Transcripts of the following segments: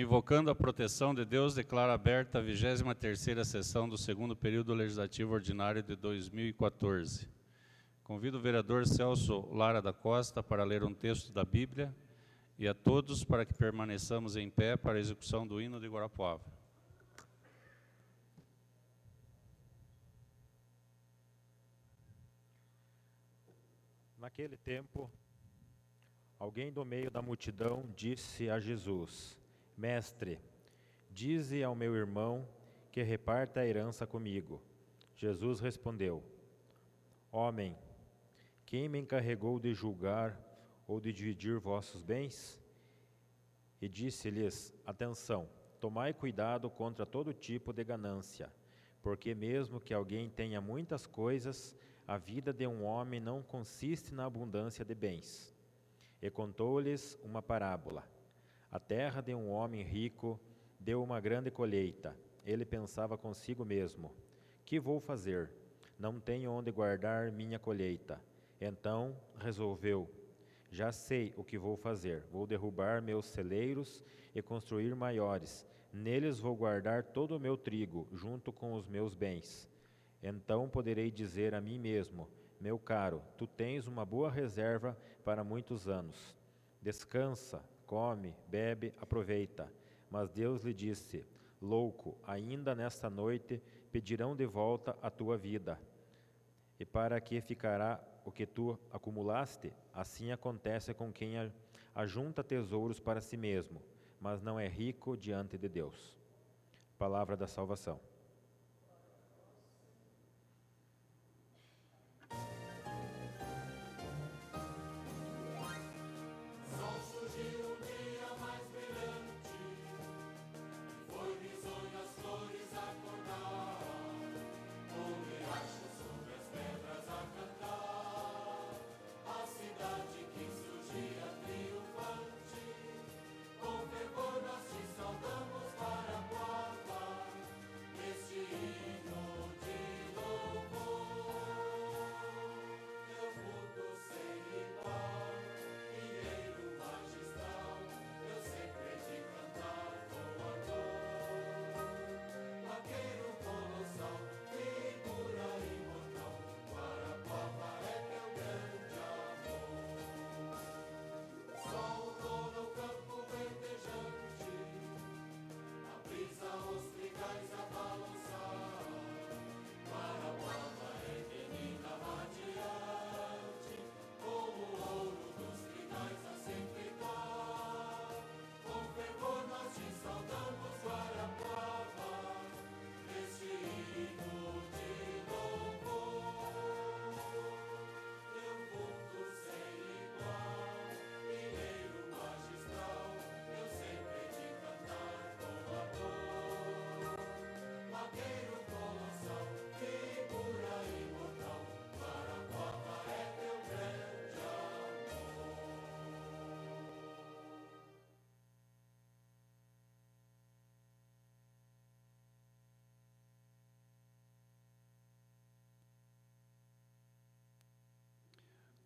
Invocando a proteção de Deus, declaro aberta a 23ª sessão do segundo período legislativo ordinário de 2014. Convido o vereador Celso Lara da Costa para ler um texto da Bíblia e a todos para que permaneçamos em pé para a execução do hino de Guarapuava. Naquele tempo, alguém do meio da multidão disse a Jesus: Mestre, dize ao meu irmão que reparta a herança comigo. Jesus respondeu: Homem, quem me encarregou de julgar ou de dividir vossos bens? E disse-lhes: Atenção, tomai cuidado contra todo tipo de ganância, porque mesmo que alguém tenha muitas coisas, a vida de um homem não consiste na abundância de bens. E contou-lhes uma parábola. A terra de um homem rico deu uma grande colheita. Ele pensava consigo mesmo: que vou fazer? Não tenho onde guardar minha colheita. Então resolveu: já sei o que vou fazer. Vou derrubar meus celeiros e construir maiores. Neles vou guardar todo o meu trigo, junto com os meus bens. Então poderei dizer a mim mesmo: meu caro, tu tens uma boa reserva para muitos anos. Descansa, come, bebe, aproveita. Mas Deus lhe disse: louco, ainda nesta noite pedirão de volta a tua vida. E para que ficará o que tu acumulaste? Assim acontece com quem ajunta tesouros para si mesmo, mas não é rico diante de Deus. Palavra da salvação.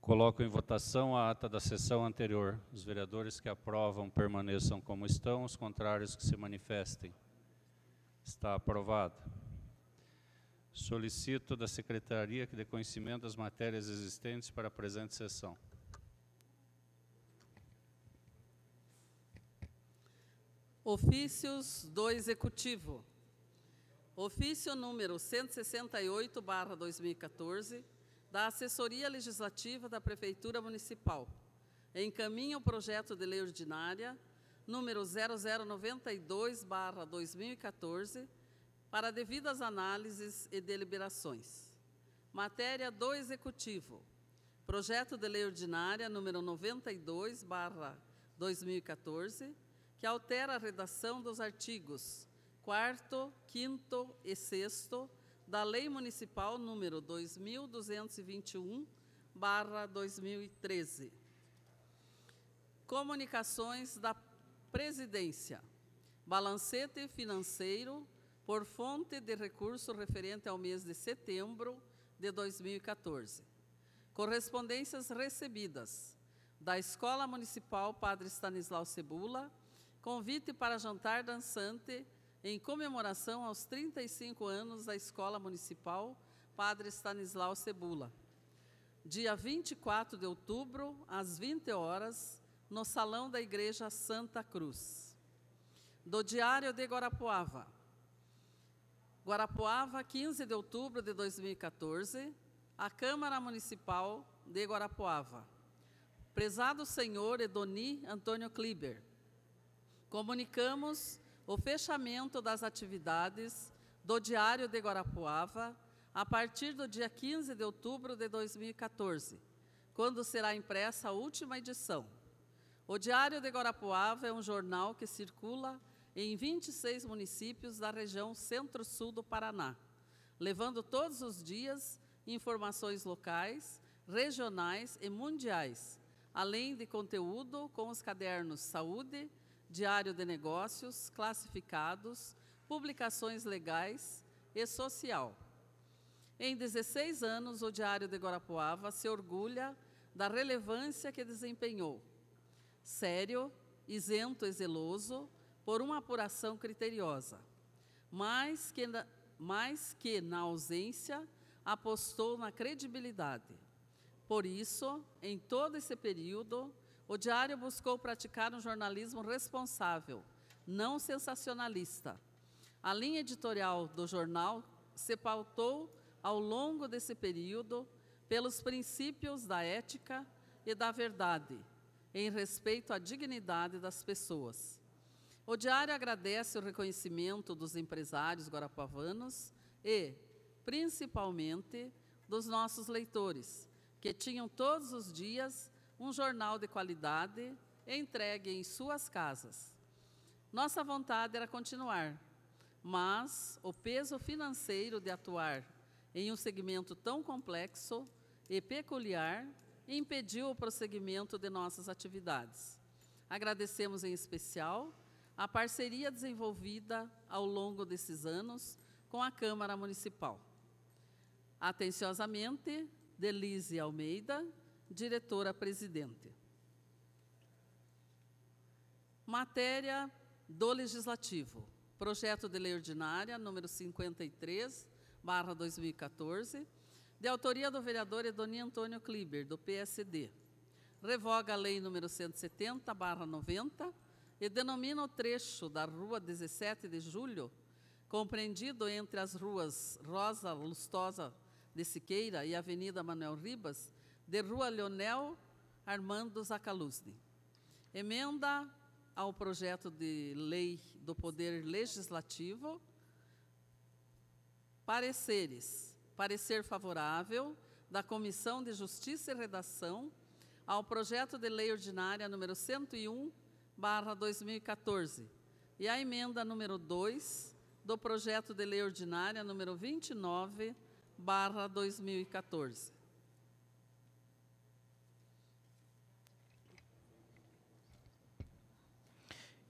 Coloco em votação a ata da sessão anterior. Os vereadores que aprovam permaneçam como estão, os contrários que se manifestem. Está aprovado. Solicito da Secretaria que dê conhecimento das matérias existentes para a presente sessão. Ofícios do Executivo. Ofício número 168/2014, da Assessoria Legislativa da Prefeitura Municipal. Encaminha o projeto de lei ordinária, número 0092/2014, para devidas análises e deliberações. Matéria do Executivo. Projeto de lei ordinária, número 92/2014, que altera a redação dos artigos 4º, 5º e 6º da Lei Municipal número 2221/2013. Comunicações da Presidência. Balancete financeiro por fonte de recurso referente ao mês de setembro de 2014. Correspondências recebidas da Escola Municipal Padre Stanislau Cebula convite para jantar dançante em comemoração aos 35 anos da Escola Municipal Padre Stanislau Cebula, dia 24 de outubro, às 20 horas, no Salão da Igreja Santa Cruz. Do Diário de Guarapuava. Guarapuava, 15 de outubro de 2014, a Câmara Municipal de Guarapuava. Prezado senhor Edoni Antônio Kliber, comunicamos o fechamento das atividades do Diário de Guarapuava a partir do dia 15 de outubro de 2014, quando será impressa a última edição. O Diário de Guarapuava é um jornal que circula em 26 municípios da região centro-sul do Paraná, levando todos os dias informações locais, regionais e mundiais, além de conteúdo com os cadernos Saúde, Diário de Negócios, Classificados, Publicações Legais e Social. Em 16 anos, o Diário de Guarapuava se orgulha da relevância que desempenhou. Sério, isento e zeloso, por uma apuração criteriosa, mais que na ausência, apostou na credibilidade. Por isso, em todo esse período, o Diário buscou praticar um jornalismo responsável, não sensacionalista. A linha editorial do jornal se pautou, ao longo desse período, pelos princípios da ética e da verdade, em respeito à dignidade das pessoas. O Diário agradece o reconhecimento dos empresários guarapuavanos e, principalmente, dos nossos leitores, que tinham todos os dias um jornal de qualidade entregue em suas casas. Nossa vontade era continuar, mas o peso financeiro de atuar em um segmento tão complexo e peculiar impediu o prosseguimento de nossas atividades. Agradecemos em especial a parceria desenvolvida ao longo desses anos com a Câmara Municipal. Atenciosamente, Denise Almeida, diretora-presidente. Matéria do Legislativo. Projeto de Lei Ordinária, número 53/2014, de autoria do vereador Edoni Antônio Kliber, do PSD. Revoga a Lei número 170/90 e denomina o trecho da Rua 17 de Julho, compreendido entre as ruas Rosa Lustosa de Siqueira e Avenida Manuel Ribas, de Rua Leonel Armando Zacaluzzi. Emenda ao projeto de lei do Poder Legislativo. Pareceres. Parecer favorável da Comissão de Justiça e Redação ao projeto de lei ordinária número 101/2014 e a emenda número 2 do projeto de lei ordinária número 29/2014.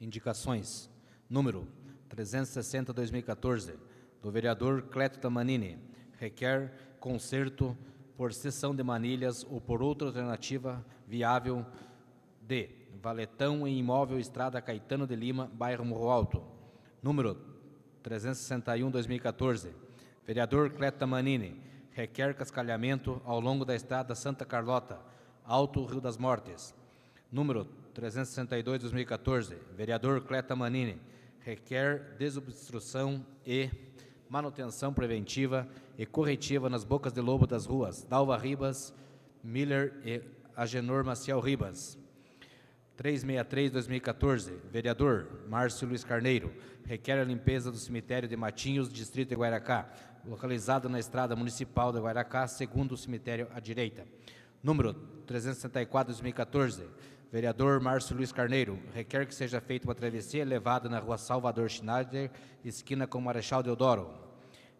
Indicações. Número 360/2014, do vereador Cleto Tamanini, requer conserto por cessão de manilhas ou por outra alternativa viável de valetão em imóvel Estrada Caetano de Lima, bairro Morro Alto. Número 361/2014, vereador Cleto Tamanini, requer cascalhamento ao longo da Estrada Santa Carlota, Alto Rio das Mortes. Número 362/2014, vereador Cleto Tamanini, requer desobstrução e manutenção preventiva e corretiva nas bocas de lobo das ruas Dalva Ribas, Miller e Agenor Maciel Ribas. 363/2014, vereador Márcio Luiz Carneiro, requer a limpeza do cemitério de Matinhos, distrito de Guairacá, localizado na estrada municipal de Guairacá, segundo o cemitério à direita. Número 364/2014, vereador Márcio Luiz Carneiro, requer que seja feita uma travessia elevada na rua Salvador Schneider, esquina com Marechal Deodoro.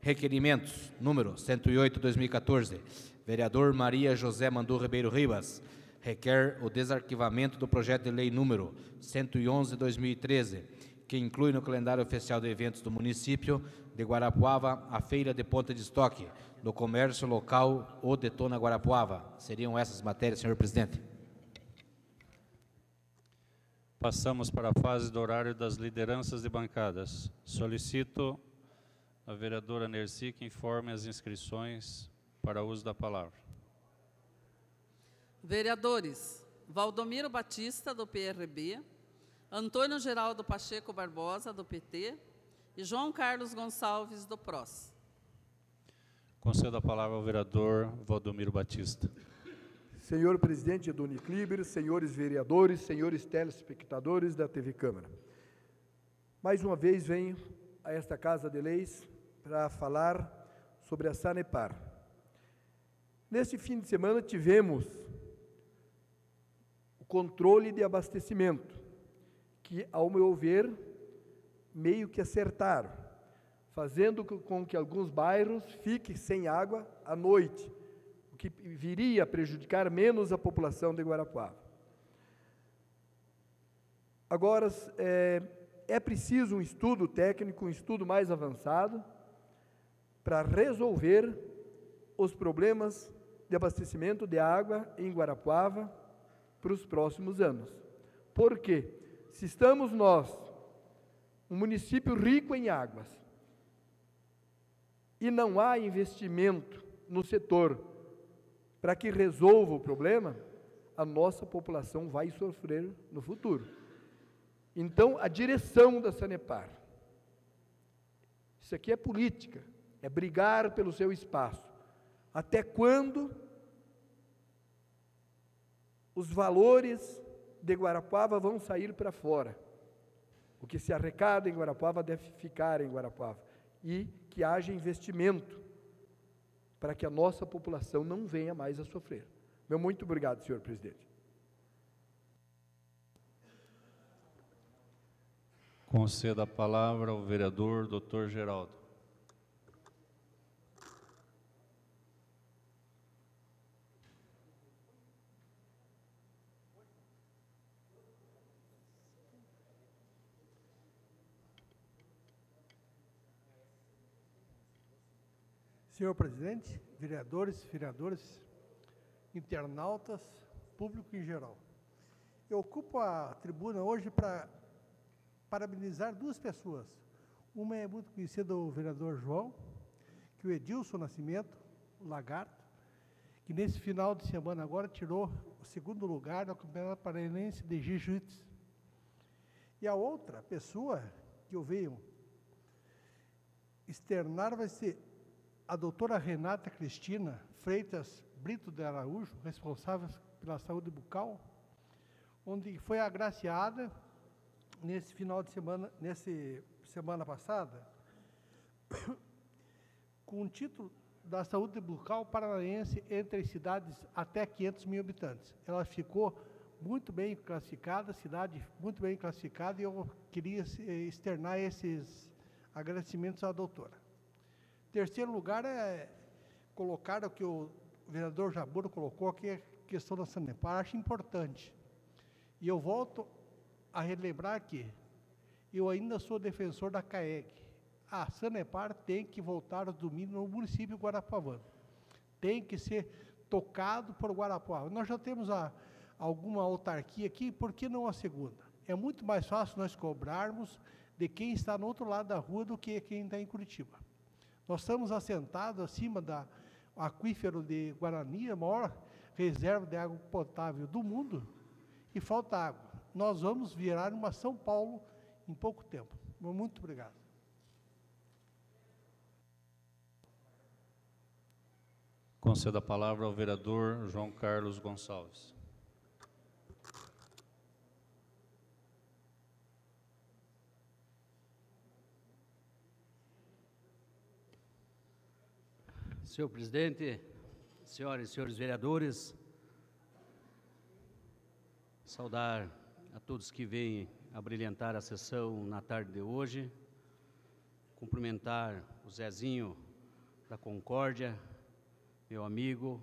Requerimentos. Número 108/2014, vereador Maria José Mandu Ribeiro Ribas, requer o desarquivamento do projeto de lei número 111/2013, que inclui no calendário oficial de eventos do município de Guarapuava a Feira de Ponta de Estoque do Comércio Local O Detona Guarapuava. Seriam essas matérias, senhor presidente. Passamos para a fase do horário das lideranças de bancadas. Solicito a vereadora Nercy que informe as inscrições para uso da palavra. Vereadores: Valdomiro Batista, do PRB, Antônio Geraldo Pacheco Barbosa, do PT, e João Carlos Gonçalves, do PROS. Concedo a palavra ao vereador Valdomiro Batista. Senhor presidente do Unicliber, senhores vereadores, senhores telespectadores da TV Câmara. Mais uma vez venho a esta Casa de Leis para falar sobre a Sanepar. Neste fim de semana tivemos o controle de abastecimento, que, ao meu ver, meio que acertaram, fazendo com que alguns bairros fiquem sem água à noite, o que viria a prejudicar menos a população de Guarapuava. Agora, é preciso um estudo técnico, um estudo mais avançado, para resolver os problemas de abastecimento de água em Guarapuava para os próximos anos. Por quê? Se estamos nós, um município rico em águas, e não há investimento no setor para que resolva o problema, a nossa população vai sofrer no futuro. Então, a direção da Sanepar, isso aqui é política, é brigar pelo seu espaço. Até quando os valores de Guarapuava vão sair para fora? O que se arrecada em Guarapuava deve ficar em Guarapuava. E que haja investimento para que a nossa população não venha mais a sofrer. Meu muito obrigado, senhor presidente. Concedo a palavra ao vereador Dr. Geraldo. Senhor presidente, vereadores, internautas, público em geral. Eu ocupo a tribuna hoje para parabenizar duas pessoas. Uma é muito conhecida, o vereador João, que o Edilson Nascimento, o Lagarto, que nesse final de semana agora tirou o segundo lugar no Campeonato Paranaense de Jiu-Jitsu. E a outra pessoa que eu venho externar vai ser a doutora Renata Cristina Freitas Brito de Araújo, responsável pela saúde bucal, onde foi agraciada nesse final de semana, semana passada, com o título da saúde bucal paranaense entre as cidades até 500 mil habitantes. Ela ficou muito bem classificada, cidade muito bem classificada, e eu queria externar esses agradecimentos à doutora. Terceiro lugar é colocar o que o vereador Jaburo colocou, que é a questão da Sanepar. Acho importante. E eu volto a relembrar que eu ainda sou defensor da CAEG. A Sanepar tem que voltar ao domínio no município guarapuavano. Tem que ser tocado por Guarapuava. Nós já temos alguma autarquia aqui, por que não a segunda? É muito mais fácil nós cobrarmos de quem está no outro lado da rua do que quem está em Curitiba. Nós estamos assentados acima do aquífero de Guarani, a maior reserva de água potável do mundo, e falta água. Nós vamos virar uma São Paulo em pouco tempo. Muito obrigado. Concedo a palavra ao vereador João Carlos Gonçalves. Senhor presidente, senhoras e senhores vereadores, saudar a todos que vêm abrilhantar a sessão na tarde de hoje, cumprimentar o Zezinho da Concórdia, meu amigo,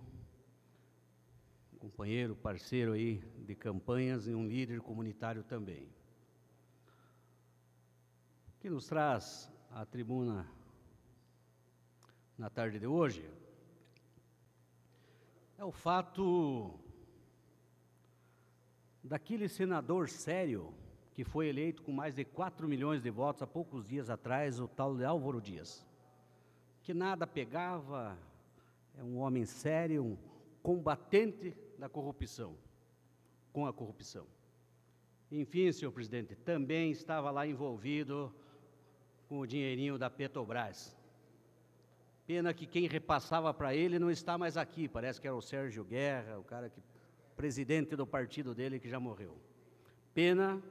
companheiro, parceiro aí de campanhas e um líder comunitário também. O que nos traz à tribuna na tarde de hoje é o fato daquele senador sério que foi eleito com mais de 4 milhões de votos há poucos dias atrás, o tal de Álvaro Dias, que nada pegava, é um homem sério, um combatente da corrupção, com a corrupção. Enfim, senhor presidente, também estava lá envolvido com o dinheirinho da Petrobras. Pena que quem repassava para ele não está mais aqui, parece que era o Sérgio Guerra, o cara que, presidente do partido dele, que já morreu. Pena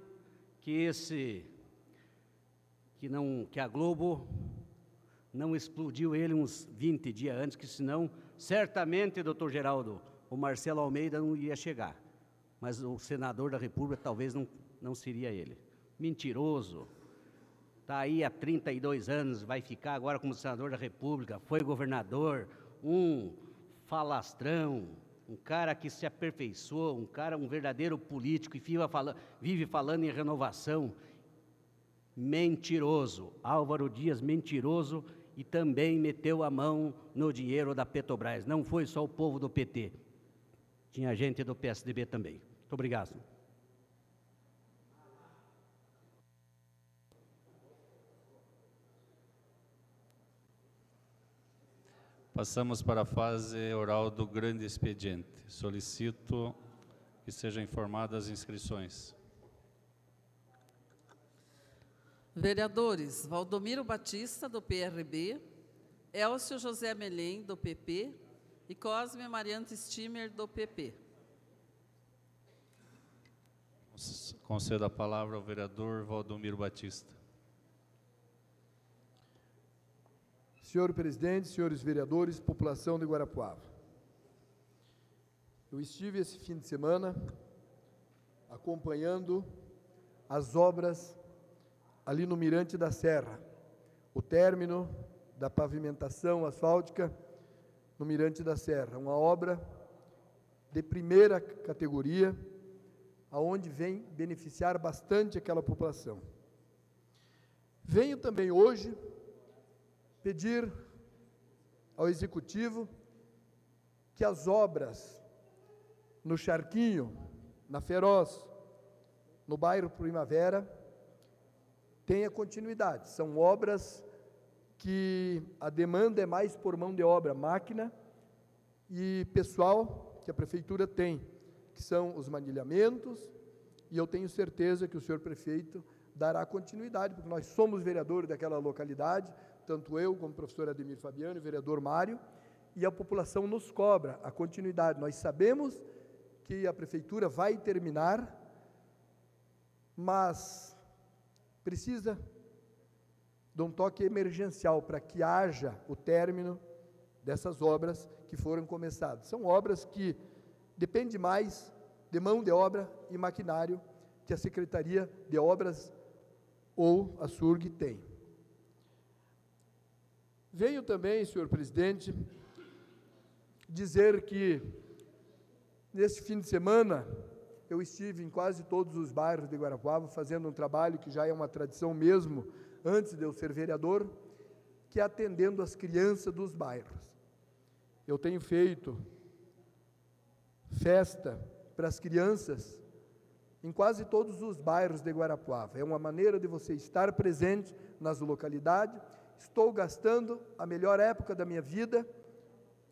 que que a Globo não explodiu ele uns 20 dias antes, que senão, certamente, doutor Geraldo, o Marcelo Almeida não ia chegar. Mas o senador da República talvez não seria ele. Mentiroso. Está aí há 32 anos, vai ficar agora como senador da República, foi governador, um falastrão, um cara que se aperfeiçoou, um verdadeiro político e vive falando em renovação. Mentiroso. Álvaro Dias, mentiroso, e também meteu a mão no dinheiro da Petrobras. Não foi só o povo do PT, tinha gente do PSDB também. Muito obrigado. Passamos para a fase oral do grande expediente. Solicito que sejam informadas as inscrições. Vereadores: Valdomiro Batista, do PRB, Elcio José Melém, do PP, e Cosme Mariante Stimer, do PP. Concedo a palavra ao vereador Valdomiro Batista. Senhor presidente, senhores vereadores, população de Guarapuava. Eu estive esse fim de semana acompanhando as obras ali no Mirante da Serra, o término da pavimentação asfáltica no Mirante da Serra, uma obra de primeira categoria, aonde vem beneficiar bastante aquela população. Venho também hoje pedir ao Executivo que as obras no Charquinho, na Feroz, no bairro Primavera, tenha continuidade. São obras que a demanda é mais por mão de obra, máquina e pessoal que a Prefeitura tem, que são os manilhamentos, e eu tenho certeza que o senhor prefeito dará continuidade, porque nós somos vereadores daquela localidade, tanto eu como o professor Ademir Fabiano e o vereador Mário, e a população nos cobra a continuidade. Nós sabemos que a Prefeitura vai terminar, mas precisa de um toque emergencial para que haja o término dessas obras que foram começadas. São obras que dependem mais de mão de obra e maquinário que a Secretaria de Obras ou a SURG tem. Venho também, senhor presidente, dizer que nesse fim de semana eu estive em quase todos os bairros de Guarapuava fazendo um trabalho que já é uma tradição mesmo antes de eu ser vereador, que é atendendo as crianças dos bairros. Eu tenho feito festa para as crianças em quase todos os bairros de Guarapuava. É uma maneira de você estar presente nas localidades. Estou gastando a melhor época da minha vida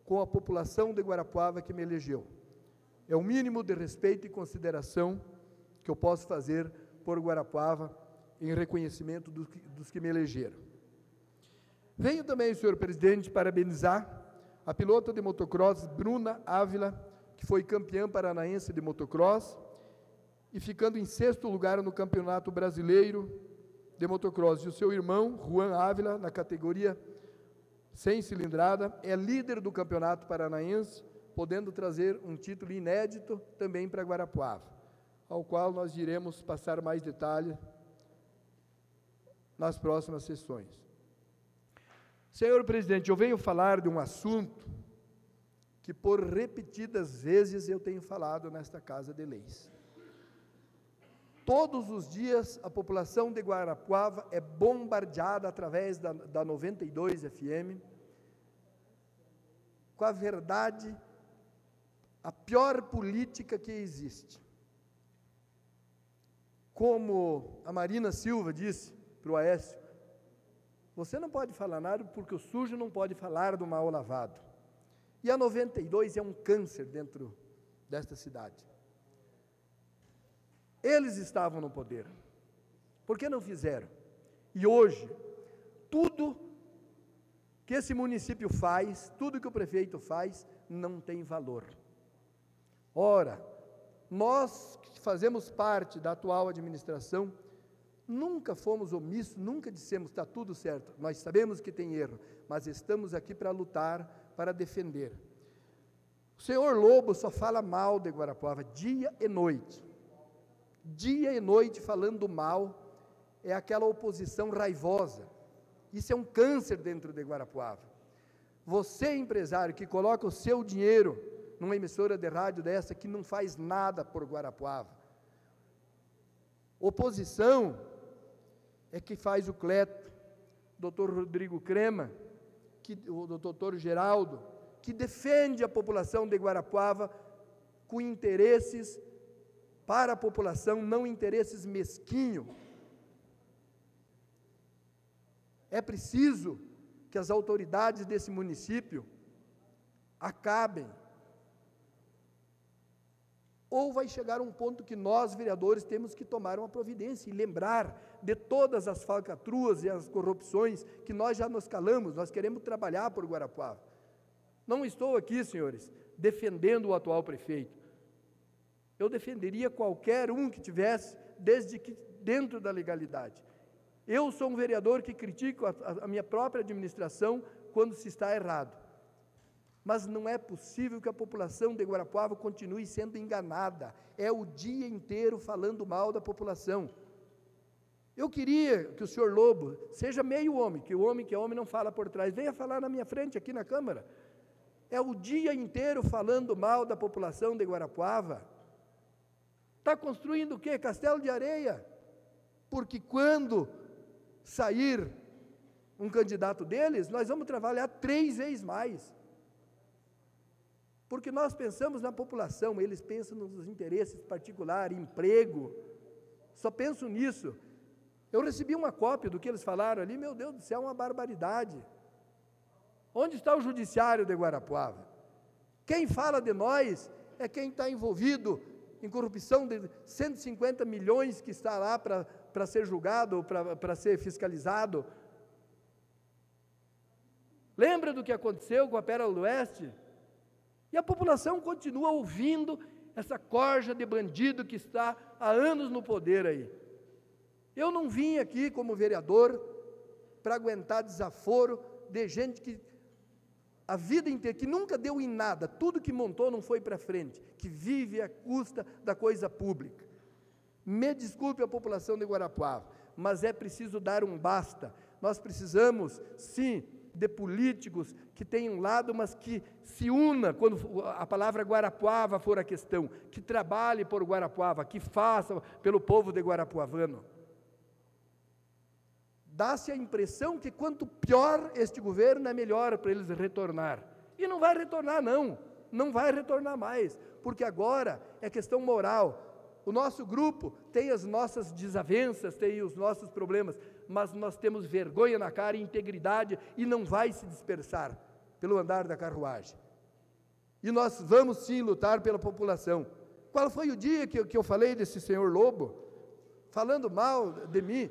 com a população de Guarapuava que me elegeu. É o mínimo de respeito e consideração que eu posso fazer por Guarapuava em reconhecimento dos que me elegeram. Venho também, senhor presidente, parabenizar a pilota de motocross Bruna Ávila, que foi campeã paranaense de motocross e ficando em 6º lugar no Campeonato Brasileiro de motocross, e o seu irmão, Juan Ávila, na categoria 100 cilindrada, é líder do Campeonato Paranaense, podendo trazer um título inédito também para Guarapuava, ao qual nós iremos passar mais detalhes nas próximas sessões. Senhor presidente, eu venho falar de um assunto que por repetidas vezes eu tenho falado nesta Casa de Leis. Todos os dias a população de Guarapuava é bombardeada através da 92 FM com a verdade, a pior política que existe. Como a Marina Silva disse para o Aécio, você não pode falar nada porque o sujo não pode falar do mal lavado. E a 92 é um câncer dentro desta cidade. Eles estavam no poder. Por que não fizeram? E hoje, tudo que esse município faz, tudo que o prefeito faz, não tem valor. Ora, nós que fazemos parte da atual administração, nunca fomos omissos, nunca dissemos está tudo certo. Nós sabemos que tem erro, mas estamos aqui para lutar, para defender. O senhor Lobo só fala mal de Guarapuava, dia e noite. Dia e noite falando mal, é aquela oposição raivosa. Isso é um câncer dentro de Guarapuava. Você, empresário, que coloca o seu dinheiro numa emissora de rádio dessa, que não faz nada por Guarapuava. Oposição é que faz o Cleto, doutor Rodrigo Crema, o doutor Geraldo, que defende a população de Guarapuava com interesses para a população, não interesses mesquinhos. É preciso que as autoridades desse município acabem. Ou vai chegar um ponto que nós, vereadores, temos que tomar uma providência e lembrar de todas as falcatruas e as corrupções que nós já nos calamos, nós queremos trabalhar por Guarapuava. Não estou aqui, senhores, defendendo o atual prefeito. Eu defenderia qualquer um que tivesse, desde que dentro da legalidade. Eu sou um vereador que critico a minha própria administração quando se está errado. Mas não é possível que a população de Guarapuava continue sendo enganada. É o dia inteiro falando mal da população. Eu queria que o senhor Lobo seja meio homem, que o homem que é homem não fala por trás. Venha falar na minha frente, aqui na Câmara. É o dia inteiro falando mal da população de Guarapuava. Está construindo o quê? Castelo de areia. Porque quando sair um candidato deles, nós vamos trabalhar 3 vezes mais. Porque nós pensamos na população, eles pensam nos interesses particulares, emprego, só pensam nisso. Eu recebi uma cópia do que eles falaram ali, meu Deus do céu, uma barbaridade. Onde está o judiciário de Guarapuava? Quem fala de nós é quem está envolvido em corrupção de 150 milhões que está lá para ser julgado, para ser fiscalizado. Lembra do que aconteceu com a Pérola do Oeste? E a população continua ouvindo essa corja de bandido que está há anos no poder aí. Eu não vim aqui como vereador para aguentar desaforo de gente que a vida inteira, que nunca deu em nada, tudo que montou não foi para frente, que vive à custa da coisa pública. Me desculpe a população de Guarapuava, mas é preciso dar um basta. Nós precisamos, sim, de políticos que tenham lado, mas que se una quando a palavra Guarapuava for a questão, que trabalhe por Guarapuava, que faça pelo povo de Guarapuavano. Dá-se a impressão que quanto pior este governo, é melhor para eles retornar. E não vai retornar não vai retornar mais, porque agora é questão moral. O nosso grupo tem as nossas desavenças, tem os nossos problemas, mas nós temos vergonha na cara e integridade e não vai se dispersar pelo andar da carruagem. E nós vamos sim lutar pela população. Qual foi o dia que eu falei desse senhor Lobo, falando mal de mim?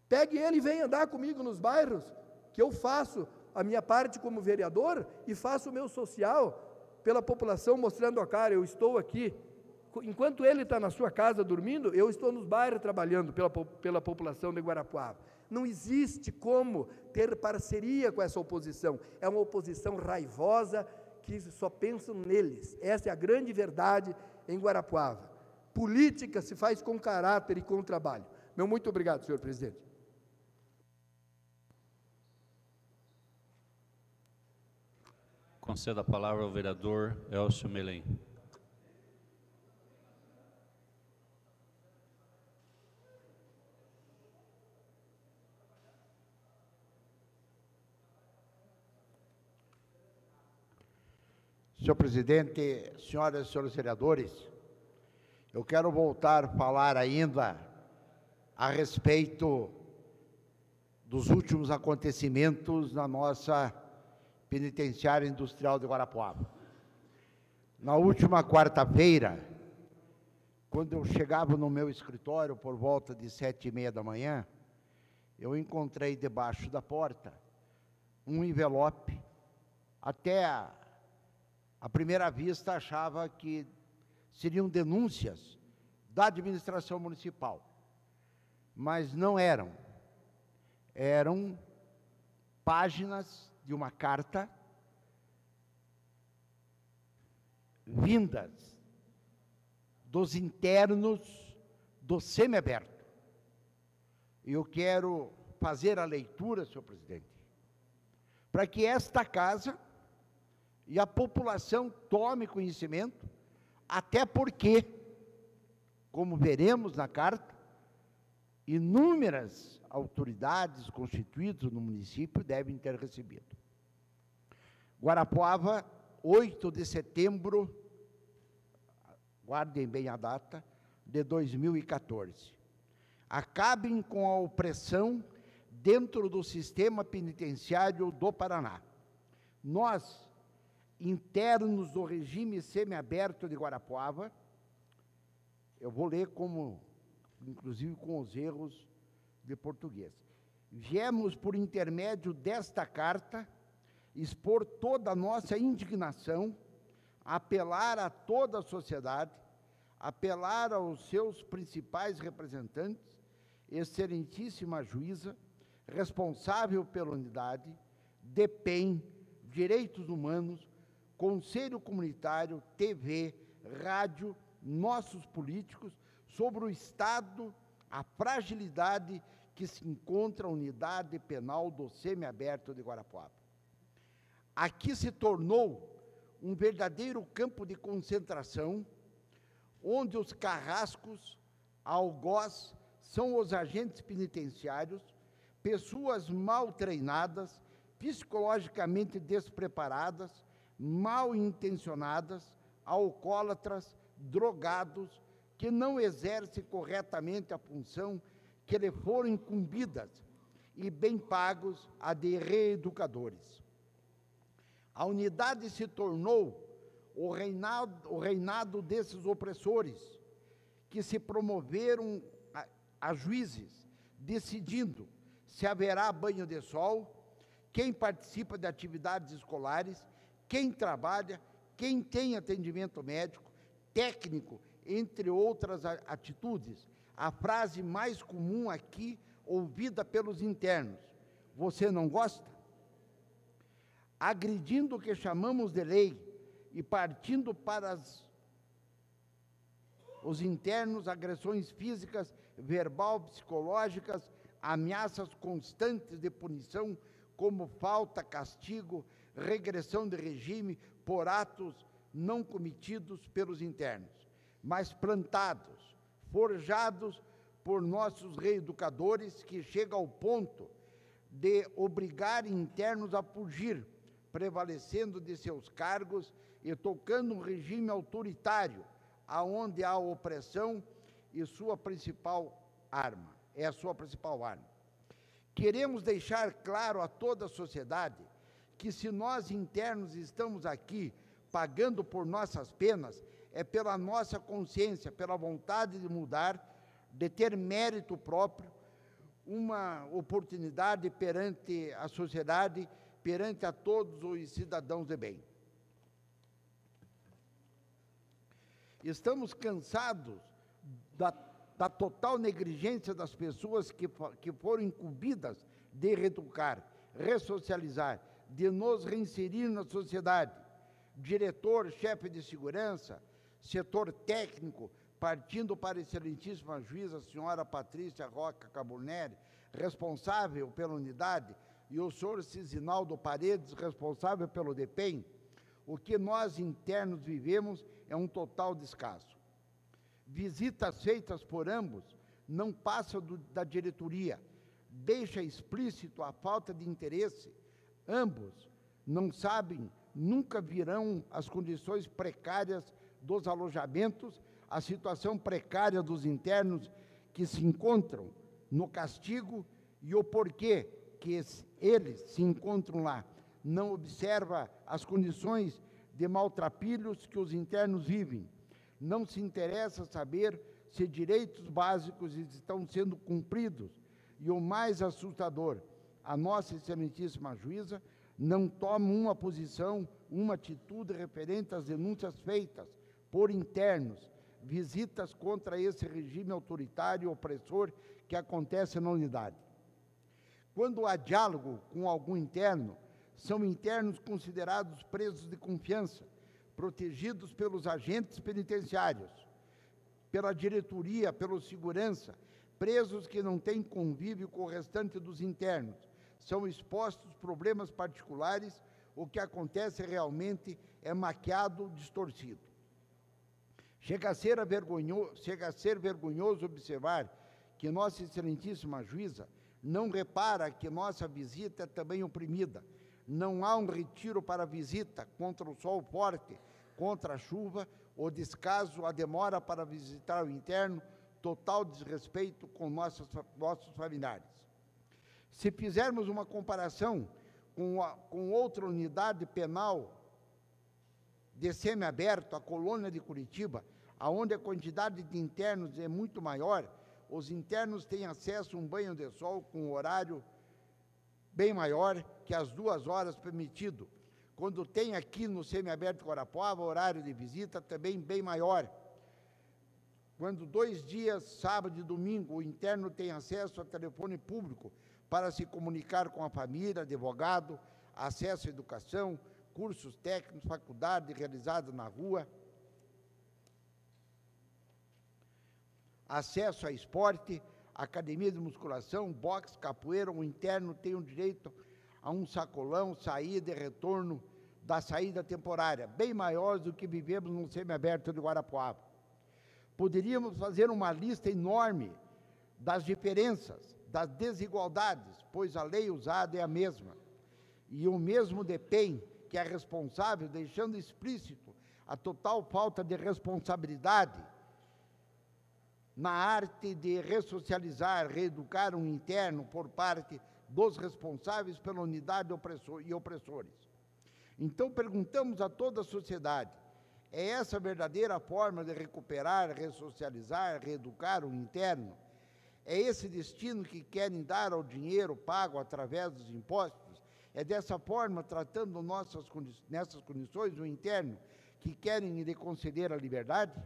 Pegue ele e venha andar comigo nos bairros, que eu faço a minha parte como vereador e faço o meu social pela população, mostrando a cara, eu estou aqui. Enquanto ele está na sua casa dormindo, eu estou nos bairros trabalhando pela população de Guarapuava. Não existe como ter parceria com essa oposição. É uma oposição raivosa que só pensam neles. Essa é a grande verdade em Guarapuava. Política se faz com caráter e com trabalho. Meu muito obrigado, senhor presidente. Conceda a palavra ao vereador Elcio Melém. Senhor presidente, senhoras e senhores vereadores, eu quero voltar a falar ainda a respeito dos últimos acontecimentos na nossa penitenciária industrial de Guarapuava. Na última quarta-feira, quando eu chegava no meu escritório por volta de 7h30 da manhã, eu encontrei debaixo da porta um envelope. Até à primeira vista achava que seriam denúncias da administração municipal, mas não eram. Eram páginas de uma carta vindas dos internos do semiaberto. Eu quero fazer a leitura, senhor presidente, para que esta casa e a população tome conhecimento, até porque, como veremos na carta, inúmeras autoridades constituídas no município devem ter recebido. Guarapuava, 8 de setembro, guardem bem a data, de 2014. Acabem com a opressão dentro do sistema penitenciário do Paraná. Nós, internos do regime semiaberto de Guarapuava, eu vou ler como, inclusive com os erros de português. Viemos, por intermédio desta carta, expor toda a nossa indignação, apelar a toda a sociedade, apelar aos seus principais representantes, excelentíssima juíza, responsável pela unidade, DEPEN, Direitos Humanos, Conselho Comunitário, TV, rádio, nossos políticos, sobre o estado, a fragilidade que se encontra a unidade penal do semiaberto de Guarapuava. Aqui se tornou um verdadeiro campo de concentração, onde os carrascos, algoz, são os agentes penitenciários, pessoas mal treinadas, psicologicamente despreparadas, mal intencionadas, alcoólatras, drogados, que não exercem corretamente a função que lhe foram incumbidas e bem pagos a de reeducadores. A unidade se tornou o reinado desses opressores, que se promoveram a juízes, decidindo se haverá banho de sol, quem participa de atividades escolares, quem trabalha, quem tem atendimento médico, técnico, entre outras atitudes. A frase mais comum aqui, ouvida pelos internos: você não gosta? Agredindo o que chamamos de lei e partindo para os internos, agressões físicas, verbal, psicológicas, ameaças constantes de punição, como falta, castigo, regressão de regime por atos não cometidos pelos internos, mas plantados, forjados por nossos reeducadores, que chega ao ponto de obrigar internos a fugir, prevalecendo de seus cargos e tocando um regime autoritário, aonde há opressão e sua principal arma, é a sua principal arma. Queremos deixar claro a toda a sociedade que, se nós internos estamos aqui pagando por nossas penas, é pela nossa consciência, pela vontade de mudar, de ter mérito próprio, uma oportunidade perante a sociedade, perante a todos os cidadãos de bem. Estamos cansados da total negligência das pessoas que foram incumbidas de reeducar, ressocializar, de nos reinserir na sociedade. Diretor, chefe de segurança, setor técnico, partindo para a excelentíssima juíza, a senhora Patrícia Roca Caburneri, responsável pela unidade, e o senhor Cisinaldo Paredes, responsável pelo DEPEN, o que nós internos vivemos é um total descaso. Visitas feitas por ambos não passam da diretoria, deixa explícito a falta de interesse. Ambos não sabem, nunca virão as condições precárias dos alojamentos, a situação precária dos internos que se encontram no castigo e o porquê que eles se encontram lá. Não observa as condições de maltrapilhos que os internos vivem. Não se interessa saber se direitos básicos estão sendo cumpridos. E o mais assustador, a nossa excelentíssima juíza não toma uma posição, uma atitude referente às denúncias feitas por internos, visitas contra esse regime autoritário e opressor que acontece na unidade. Quando há diálogo com algum interno, são internos considerados presos de confiança, protegidos pelos agentes penitenciários, pela diretoria, pela segurança, presos que não têm convívio com o restante dos internos. São expostos problemas particulares, o que acontece realmente é maquiado, distorcido. Chega a ser vergonhoso observar que Nossa Excelentíssima Juíza não repara que nossa visita é também oprimida. Não há um retiro para a visita contra o sol forte, contra a chuva, o descaso, a demora para visitar o interno, total desrespeito com nossos familiares. Se fizermos uma comparação com outra unidade penal de semiaberto, a colônia de Curitiba, onde a quantidade de internos é muito maior, os internos têm acesso a um banho de sol com horário bem maior que as 2 horas permitido. Quando tem aqui no semiaberto Guarapuava, horário de visita também bem maior. Quando 2 dias, sábado e domingo, o interno tem acesso a telefone público para se comunicar com a família, advogado, acesso à educação, cursos técnicos, faculdade realizada na rua, acesso a esporte, academia de musculação, boxe, capoeira, o interno tem o direito a um sacolão, saída e retorno da saída temporária, bem maior do que vivemos no semiaberto de Guarapuava. Poderíamos fazer uma lista enorme das diferenças, das desigualdades, pois a lei usada é a mesma. E o mesmo DEPEN, que é responsável, deixando explícito a total falta de responsabilidade na arte de ressocializar, reeducar um interno por parte dos responsáveis pela unidade e opressores. Então, perguntamos a toda a sociedade, é essa a verdadeira forma de recuperar, ressocializar, reeducar o interno? É esse destino que querem dar ao dinheiro pago através dos impostos? É dessa forma, tratando nessas condições o interno, que querem lhe conceder a liberdade?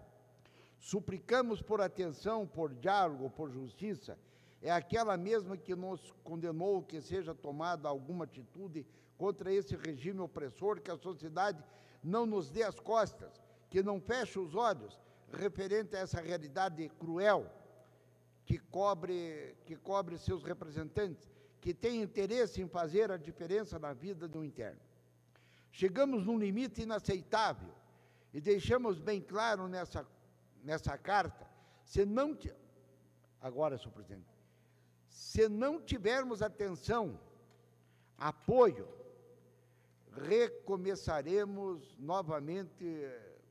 Suplicamos por atenção, por diálogo, por justiça. É aquela mesma que nos condenou que seja tomada alguma atitude contra esse regime opressor, que a sociedade não nos dê as costas, que não feche os olhos referente a essa realidade cruel que cobre seus representantes, que tem interesse em fazer a diferença na vida do interno. Chegamos num limite inaceitável e deixamos bem claro nessa carta, agora, senhor presidente, se não tivermos atenção, apoio,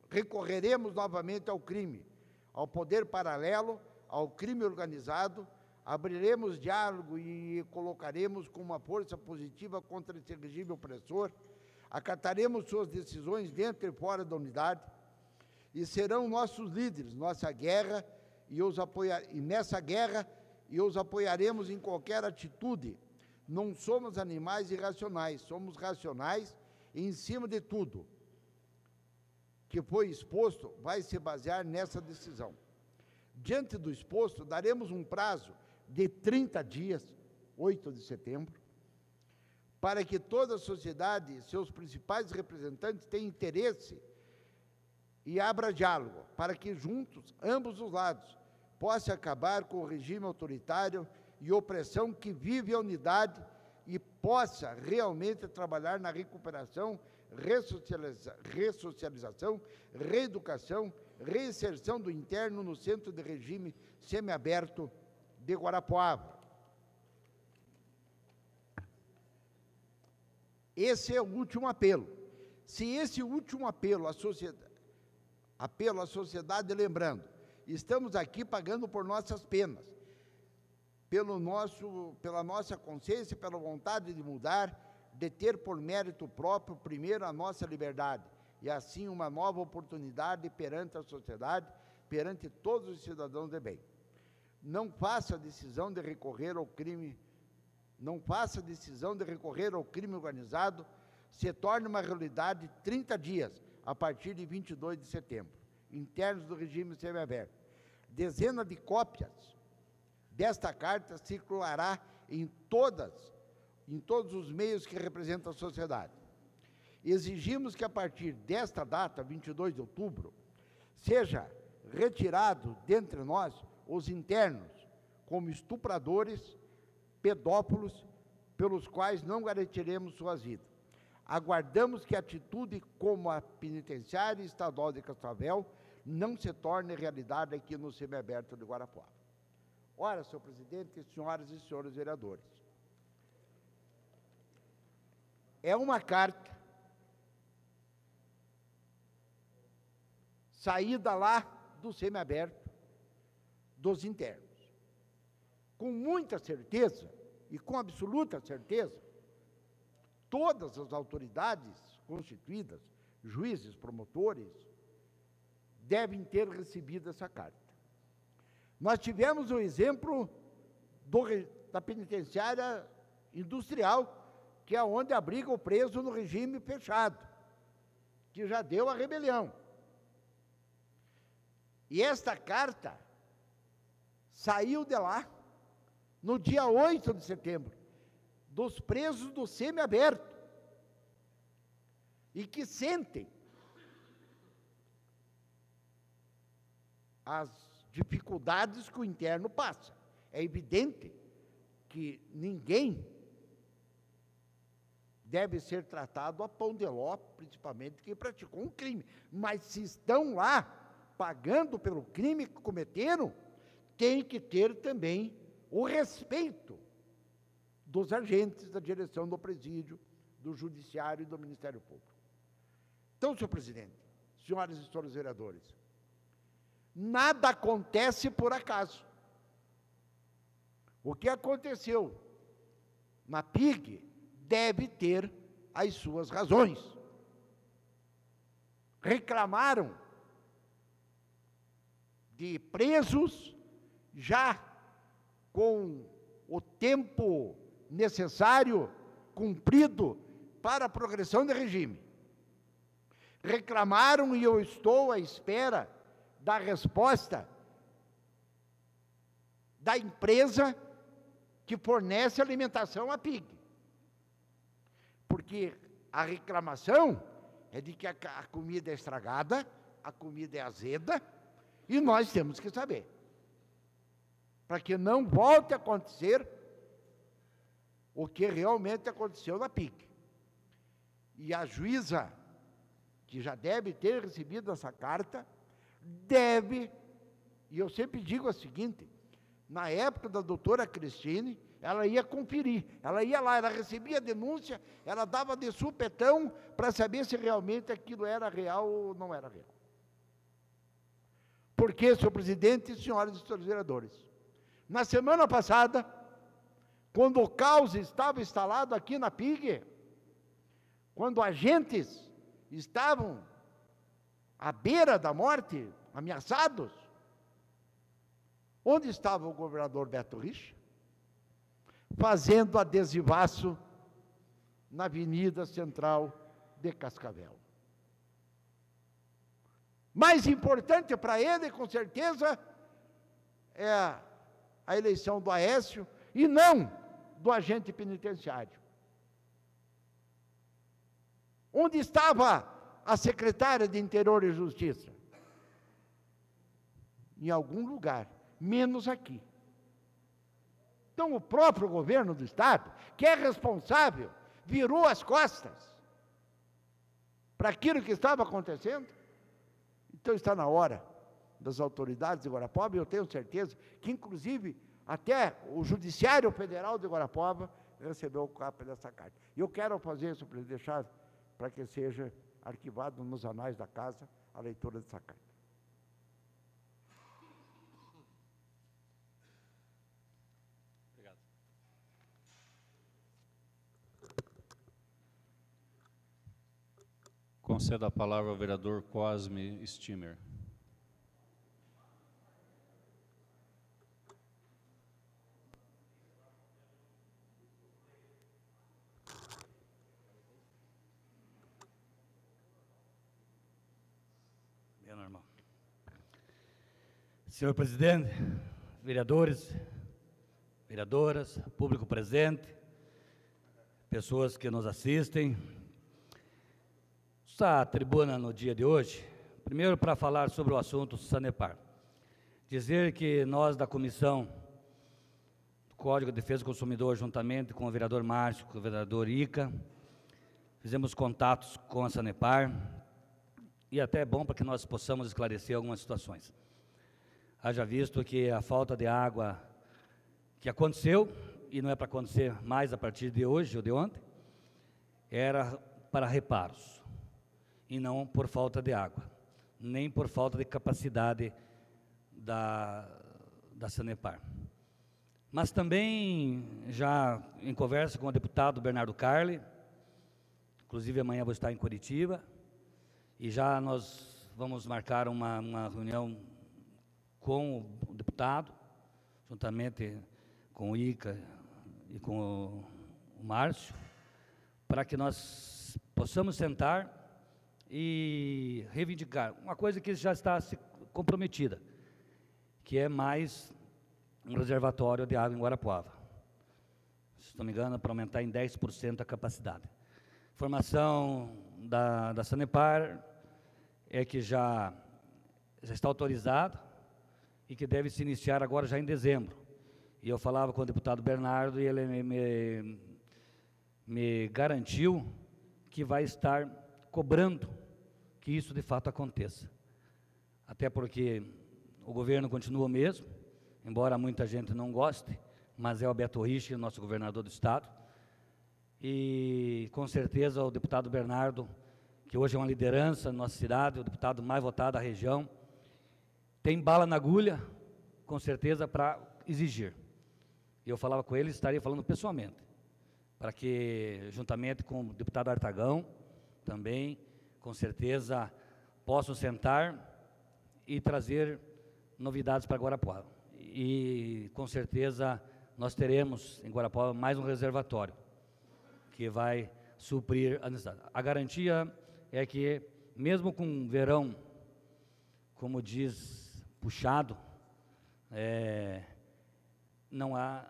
recorreremos novamente ao crime, ao poder paralelo, ao crime organizado, abriremos diálogo e colocaremos com uma força positiva contra esse regime opressor, acataremos suas decisões dentro e fora da unidade, e serão nossos líderes, nossa guerra, e nessa guerra os apoiaremos em qualquer atitude. Não somos animais irracionais, somos racionais, e em cima de tudo que foi exposto, vai se basear nessa decisão. Diante do exposto, daremos um prazo de 30 dias, 8 de setembro, para que toda a sociedade e seus principais representantes tenham interesse e abra diálogo, para que juntos, ambos os lados, possa acabar com o regime autoritário e opressão que vive a unidade e possa realmente trabalhar na recuperação, ressocialização, reeducação, reinserção do interno no centro de regime semiaberto de Guarapuava. Esse é o último apelo. Se esse último apelo à sociedade, lembrando, estamos aqui pagando por nossas penas, pela nossa consciência, pela vontade de mudar, de ter por mérito próprio, primeiro, a nossa liberdade, e assim uma nova oportunidade perante a sociedade, perante todos os cidadãos de bem. Não faça a decisão de recorrer ao crime, organizado, se torne uma realidade 30 dias, a partir de 22 de setembro, internos do regime semiaberto. Dezenas de cópias desta carta circulará em todos os meios que representam a sociedade. Exigimos que, a partir desta data, 22 de outubro, seja retirado dentre nós os internos como estupradores, pedófilos, pelos quais não garantiremos suas vidas. Aguardamos que a atitude como a penitenciária estadual de Cascavel não se torne realidade aqui no semiaberto de Guarapuava. Ora, senhor presidente, senhoras e senhores vereadores, é uma carta saída lá do semiaberto dos internos. Com muita certeza, e com absoluta certeza, todas as autoridades constituídas, juízes, promotores, devem ter recebido essa carta. Nós tivemos o exemplo da penitenciária industrial, que é onde abriga o preso no regime fechado, que já deu a rebelião. E esta carta saiu de lá no dia 8 de setembro, dos presos do semiaberto, e que sentem as dificuldades que o interno passa. É evidente que ninguém deve ser tratado a pão de ló, principalmente quem praticou um crime. Mas se estão lá pagando pelo crime que cometeram, tem que ter também o respeito dos agentes da direção do presídio, do judiciário e do Ministério Público. Então, senhor presidente, senhoras e senhores vereadores, nada acontece por acaso. O que aconteceu na PIG deve ter as suas razões. Reclamaram de presos já com o tempo necessário cumprido para a progressão de regime. Reclamaram, e eu estou à espera da resposta da empresa que fornece alimentação à PIG. Porque a reclamação é de que a comida é estragada, a comida é azeda, e nós temos que saber, para que não volte a acontecer o que realmente aconteceu na PIG. E a juíza, que já deve ter recebido essa carta, deve, e eu sempre digo o seguinte, na época da doutora Cristine, ela ia conferir, ela ia lá, ela recebia a denúncia, ela dava de supetão para saber se realmente aquilo era real ou não era real. Porque, senhor presidente, senhoras e senhores vereadores, na semana passada, quando o caos estava instalado aqui na PIG, quando agentes estavam à beira da morte, ameaçados, onde estava o governador Beto Richa? Fazendo adesivaço na Avenida Central de Cascavel. Mais importante para ele, com certeza, é a eleição do Aécio e não do agente penitenciário. Onde estava a secretária de Interior e Justiça? Em algum lugar, menos aqui. Então, o próprio governo do Estado, que é responsável, virou as costas para aquilo que estava acontecendo. Então, está na hora das autoridades de Guarapuava, e eu tenho certeza que, inclusive, até o Judiciário Federal de Guarapuava recebeu o cópia dessa carta. E eu quero fazer isso, para deixar, para que seja arquivado nos anais da casa a leitura dessa carta. concedo a palavra ao vereador Cosme Stimmer. Normal. Senhor presidente, vereadores, vereadoras, público presente, pessoas que nos assistem, esta tribuna no dia de hoje, primeiro para falar sobre o assunto Sanepar. Dizer que nós da Comissão do Código de Defesa do Consumidor, juntamente com o vereador Márcio, com o vereador Ica, fizemos contatos com a Sanepar, e até é bom para que nós possamos esclarecer algumas situações. Haja visto que a falta de água que aconteceu, e não é para acontecer mais a partir de hoje ou de ontem, era para reparos, e não por falta de água, nem por falta de capacidade da Sanepar. Mas também, já em conversa com o deputado Bernardo Carli, inclusive amanhã vou estar em Curitiba, e já nós vamos marcar uma reunião com o deputado, juntamente com o Ica e com o Márcio, para que nós possamos sentar e reivindicar uma coisa que já está comprometida, que é mais um reservatório de água em Guarapuava. Se não me engano, para aumentar em 10% a capacidade. Informação da Sanepar é que já está autorizado e que deve se iniciar agora já em dezembro. E eu falava com o deputado Bernardo e ele me garantiu que vai estar cobrando que isso de fato aconteça. Até porque o governo continua o mesmo, embora muita gente não goste, mas é o Beto Rich, nosso governador do estado. E com certeza o deputado Bernardo, que hoje é uma liderança na nossa cidade, o deputado mais votado da região, tem bala na agulha, com certeza, para exigir. E eu falava com ele, estaria falando pessoalmente, para que, juntamente com o deputado Artagão, também, com certeza, possam sentar e trazer novidades para Guarapuava. E, com certeza, nós teremos em Guarapuava mais um reservatório, que vai suprir a necessidade. A garantia é que, mesmo com verão, como diz, puxado, não há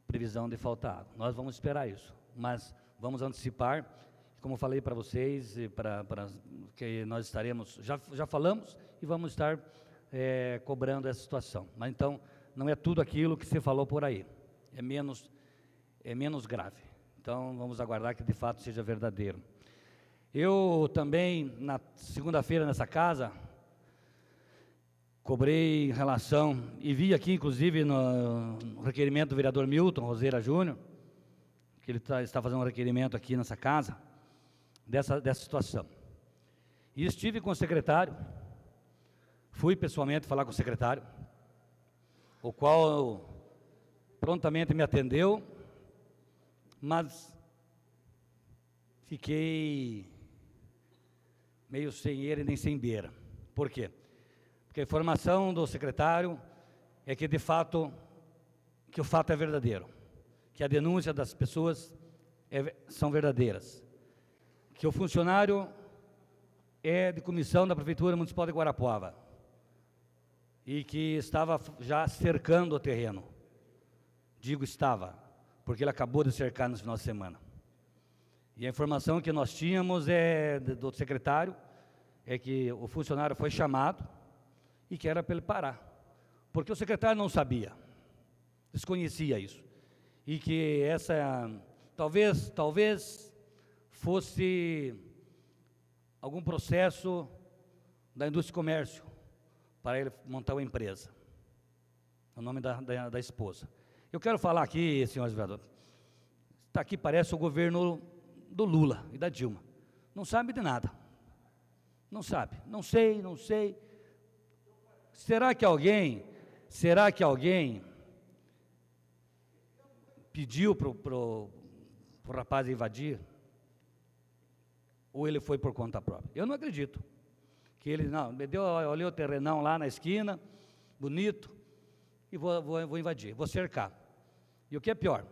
previsão de faltar água. Nós vamos esperar isso, mas vamos antecipar, como falei para vocês, que nós estaremos, já falamos e vamos estar cobrando essa situação. Mas então, não é tudo aquilo que se falou por aí, é menos grave. Então, vamos aguardar que de fato seja verdadeiro. Eu também, na segunda-feira, nessa casa, cobrei em relação, e vi aqui, inclusive, no requerimento do vereador Milton Roseira Júnior, que ele está fazendo um requerimento aqui nessa casa, dessa situação. E estive com o secretário, fui pessoalmente falar com o secretário, o qual prontamente me atendeu, mas fiquei meio sem ele nem sem beira. Por quê? Porque a informação do secretário é que, de fato, que o fato é verdadeiro, que a denúncia das pessoas são verdadeiras, que o funcionário é de comissão da Prefeitura Municipal de Guarapuava e que estava já cercando o terreno. Digo estava, porque ele acabou de cercar no final de semana. E a informação que nós tínhamos do secretário é que o funcionário foi chamado e que era para ele parar, porque o secretário não sabia, desconhecia isso, e que talvez fosse algum processo da indústria e comércio para ele montar uma empresa, o nome da esposa. Eu quero falar aqui, senhores vereadores, está aqui, parece o governo do Lula e da Dilma, não sabe de nada, não sabe, não sei, será que alguém pediu para o rapaz invadir? ou ele foi por conta própria? Eu não acredito. Que ele, não, me deu, olhei o terrenão lá na esquina, bonito, e vou invadir, vou cercar. E o que é pior?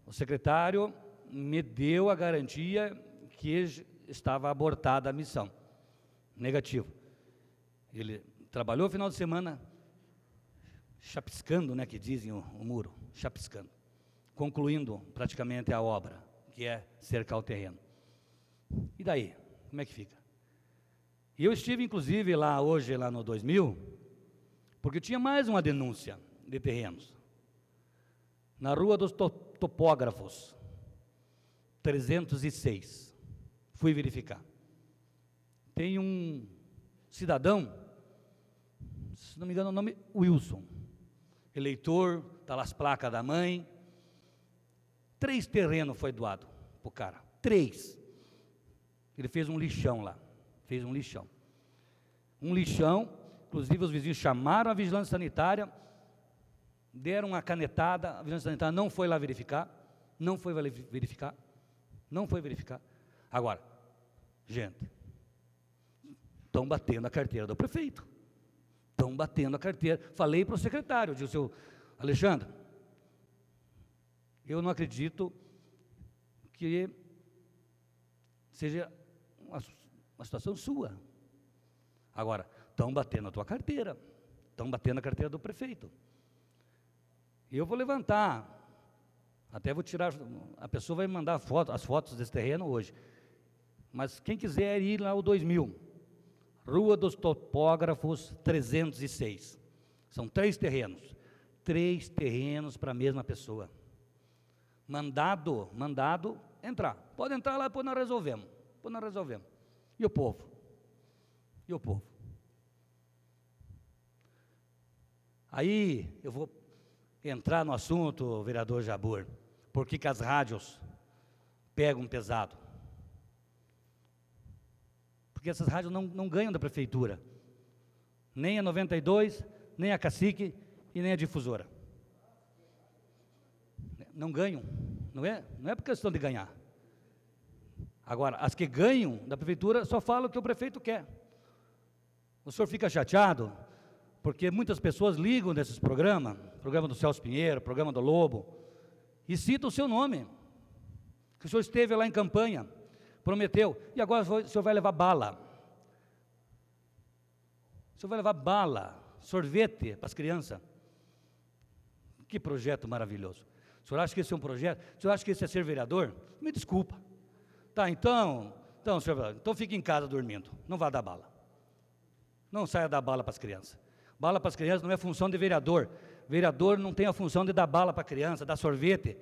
O secretário me deu a garantia que estava abortada a missão. Negativo. Ele trabalhou o final de semana chapiscando, né, que dizem o muro, chapiscando, concluindo praticamente a obra, que é cercar o terreno. E daí? Como é que fica? E eu estive, inclusive, lá hoje, lá no 2000, porque tinha mais uma denúncia de terrenos. Na Rua dos Topógrafos, 306. Fui verificar. Tem um cidadão, se não me engano o nome, Wilson, eleitor, está lá as placas da mãe. 3 terrenos foi doado para o cara. 3. Ele fez um lixão lá. Fez um lixão. Um lixão, inclusive os vizinhos chamaram a vigilância sanitária, deram uma canetada, a vigilância sanitária não foi lá verificar, não foi verificar. Agora, gente, estão batendo a carteira do prefeito. Estão batendo a carteira. Falei para o secretário, disse, seu Alexandre, eu não acredito que seja uma situação sua. Agora, estão batendo a tua carteira, estão batendo a carteira do prefeito. E eu vou levantar, até vou tirar, a pessoa vai me mandar as fotos desse terreno hoje. Mas quem quiser ir lá ao 2000, Rua dos Topógrafos 306. São 3 terrenos. 3 terrenos para a mesma pessoa. Mandado entrar. Pode entrar lá, depois nós resolvemos. E o povo? Aí eu vou entrar no assunto, vereador Jabor, por que as rádios pegam pesado? Porque essas rádios não ganham da prefeitura, nem a 92, nem a Cacique e nem a Difusora. Não ganham, não é por questão de ganhar. Agora, as que ganham da prefeitura só falam o que o prefeito quer. O senhor fica chateado, porque muitas pessoas ligam nesses programas, programa do Celso Pinheiro, programa do Lobo, e citam o seu nome, que o senhor esteve lá em campanha, prometeu, e agora o senhor vai levar bala. O senhor vai levar bala, sorvete para as crianças. Que projeto maravilhoso. O senhor acha que esse é um projeto? O senhor acha que esse é ser vereador? Me desculpa. Tá, então, senhor, então fique em casa dormindo, não vá dar bala. Não saia dar bala para as crianças. Bala para as crianças não é função de vereador. Vereador não tem a função de dar bala para a criança, dar sorvete,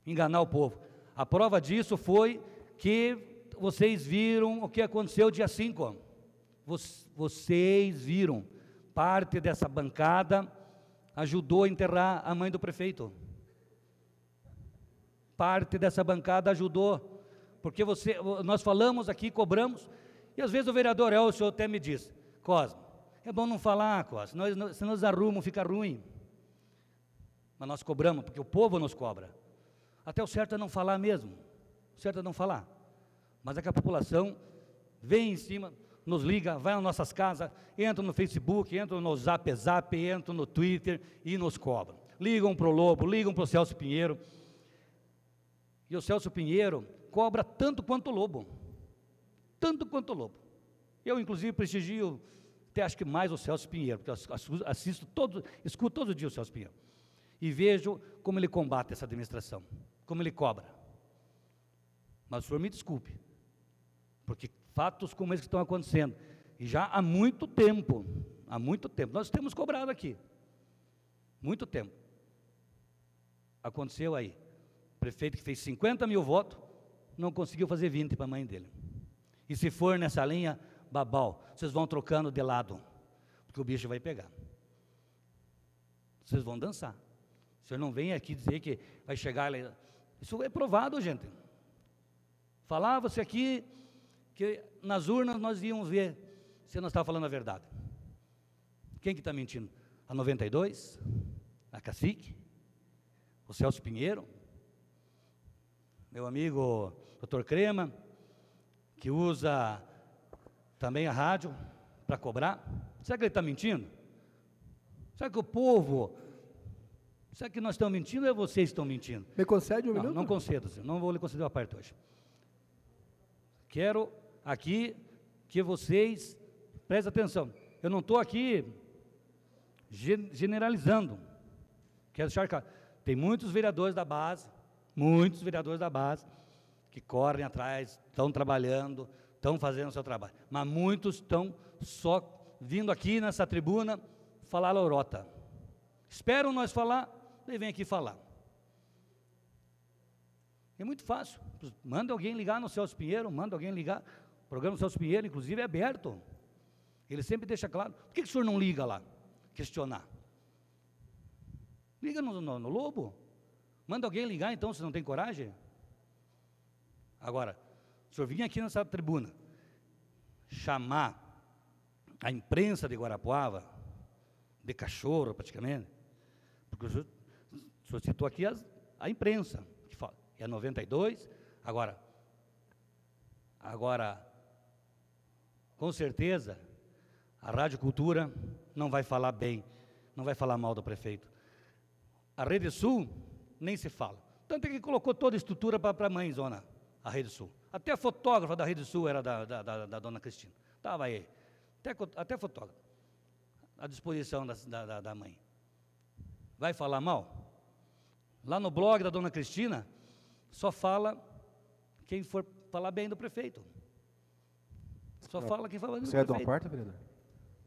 enganar o povo. A prova disso foi que vocês viram o que aconteceu dia 5. Vocês viram, parte dessa bancada ajudou a enterrar a mãe do prefeito. Parte dessa bancada ajudou. Porque nós falamos aqui, cobramos, e às vezes o vereador o senhor até me diz, Cosmo, é bom não falar, Cosmo, senão nós arrumamos, fica ruim. Mas nós cobramos, porque o povo nos cobra. Até o certo é não falar mesmo, o certo é não falar. Mas é que a população vem em cima, nos liga, vai nas nossas casas, entra no Facebook, entra no Zap, entra no Twitter e nos cobram. Ligam para o Lobo, ligam para o Celso Pinheiro. E o Celso Pinheiro cobra tanto quanto o Lobo. Tanto quanto o Lobo. Eu, inclusive, prestigio, até acho que mais o Celso Pinheiro, porque eu escuto todo dia o Celso Pinheiro. E vejo como ele combate essa administração, como ele cobra. Mas o senhor me desculpe, porque fatos como esse que estão acontecendo, e já há muito tempo, nós temos cobrado aqui, muito tempo. Aconteceu aí, prefeito que fez 50 mil votos, não conseguiu fazer 20 para a mãe dele. E se for nessa linha, babau, vocês vão trocando de lado, porque o bicho vai pegar. Vocês vão dançar. O senhor não vem aqui dizer que vai chegar, isso é provado, gente. Falava-se aqui que nas urnas nós íamos ver se nós estávamos falando a verdade. Quem que está mentindo? A 92? A Cacique? O Celso Pinheiro? Meu amigo Dr. Crema? que usa também a rádio para cobrar. Será que ele está mentindo? Será que o povo... Será que nós estamos mentindo ou é vocês que estão mentindo? Me concede um minuto? Não concedo, senhor. Não vou lhe conceder uma parte hoje. Quero aqui que vocês prestem atenção. Eu não estou aqui generalizando. Quero deixar claro. Tem muitos vereadores da base, que correm atrás, estão trabalhando, estão fazendo o seu trabalho. Mas muitos estão só vindo aqui nessa tribuna falar lorota. Esperam nós falar, e vem aqui falar. É muito fácil. Manda alguém ligar no Celso Pinheiro, manda alguém ligar. O programa do Celso Pinheiro, inclusive, é aberto. Ele sempre deixa claro. Por que o senhor não liga lá? Questionar. Liga no Lobo. Manda alguém ligar, então, se não tem coragem. Agora, o senhor vinha aqui nessa tribuna chamar a imprensa de Guarapuava de cachorro, praticamente, porque o senhor citou aqui a imprensa, que fala, é 92, agora, com certeza, a Rádio Cultura não vai falar bem, não vai falar mal do prefeito. A Rede Sul, nem se fala. Tanto é que colocou toda a estrutura para a mãezona, a Rede Sul. Até a fotógrafa da Rede Sul era da dona Cristina. Estava aí. Até fotógrafa. À disposição da mãe. Vai falar mal? Lá no blog da dona Cristina, só fala quem for falar bem do prefeito. Só fala quem fala bem do prefeito. Você é de uma parte, vereador?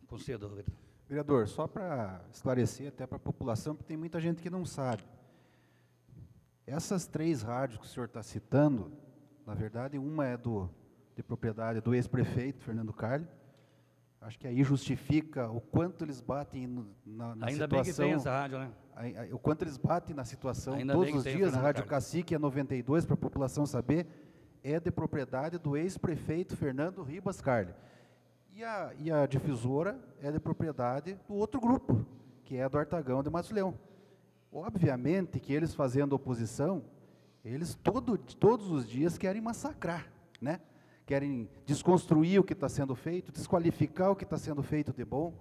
Concedo, vereador. Vereador, só para esclarecer até para a população, porque tem muita gente que não sabe. Essas 3 rádios que o senhor está citando, na verdade, uma é de propriedade do ex-prefeito, Fernando Carli. Acho que aí justifica o quanto eles batem na Ainda situação. bem que tem essa rádio, né? O quanto eles batem na situação Ainda todos bem que os tem o dias. A Fernando Rádio Carli. Cacique é 92, para a população saber, é de propriedade do ex-prefeito Fernando Ribas Carli. E a difusora é de propriedade do outro grupo, que é do Artagão de Matos Leão. Obviamente que eles fazendo oposição, eles todos os dias querem massacrar, né? Querem desconstruir o que está sendo feito, desqualificar o que está sendo feito de bom.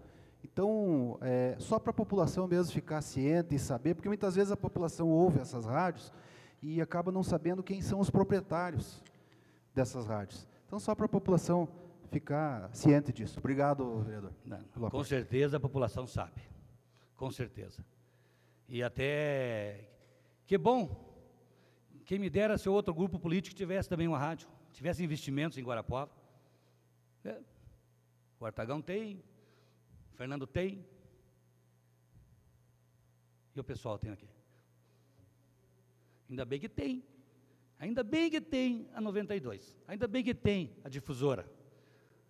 Então, só para a população mesmo ficar ciente e saber, porque muitas vezes a população ouve essas rádios e acaba não sabendo quem são os proprietários dessas rádios. Então, só para a população ficar ciente disso. Obrigado, vereador. Não, com certeza a população sabe, com certeza. E até, que bom, quem me dera se outro grupo político tivesse também uma rádio, tivesse investimentos em Guarapuava. O Artagão tem, o Fernando tem, e o pessoal tem aqui. Ainda bem que tem a 92, ainda bem que tem a difusora.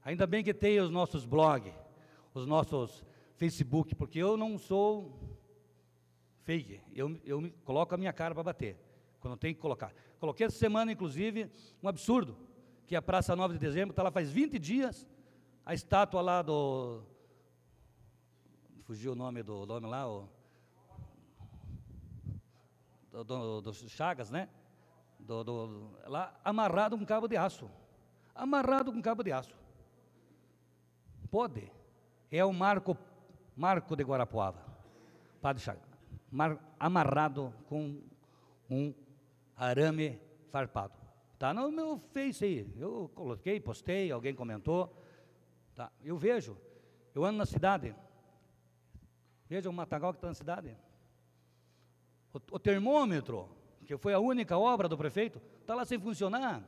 Ainda bem que tem os nossos blogs, os nossos Facebook, porque eu não sou fake, eu me coloco a minha cara para bater, quando tem que colocar. Coloquei essa semana, inclusive, um absurdo, que a Praça 9 de Dezembro está lá faz 20 dias, a estátua lá fugiu o nome do homem lá, do Chagas, né? Lá, amarrado com cabo de aço. Pode. É o marco de Guarapuava. Padre Chagas. Amarrado com um arame farpado. Está no meu Face aí. Eu coloquei, postei, alguém comentou. Tá. Eu vejo. Eu ando na cidade. Veja o matagal que está na cidade. O termômetro, que foi a única obra do prefeito, está lá sem funcionar.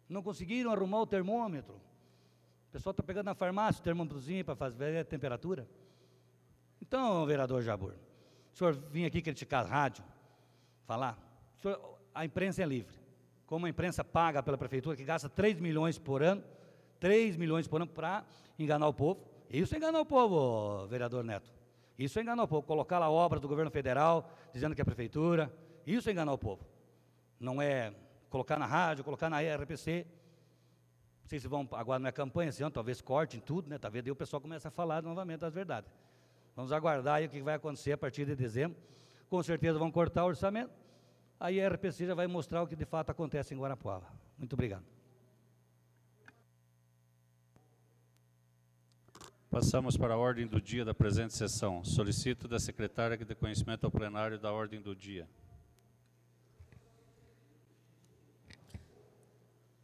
Não conseguiram arrumar o termômetro. O pessoal está pegando na farmácia o termômetrozinho para fazer a temperatura. Então, vereador Jabor, o senhor vinha aqui criticar a rádio, falar, a imprensa é livre. Como a imprensa paga pela prefeitura, que gasta 3 milhões por ano para enganar o povo. Isso é enganar o povo, vereador Neto. Isso é enganar o povo. Colocar lá obras do governo federal, dizendo que é a prefeitura. Isso é enganar o povo. Não é colocar na rádio, colocar na RPC. Não sei se vão, agora não é campanha esse ano, talvez cortem tudo, né? Talvez daí o pessoal comece a falar novamente as verdades. Vamos aguardar aí o que vai acontecer a partir de dezembro. Com certeza vão cortar o orçamento. Aí a RPC já vai mostrar o que de fato acontece em Guarapuava. Muito obrigado. Passamos para a ordem do dia da presente sessão. Solicito da secretária que dê conhecimento ao plenário da ordem do dia.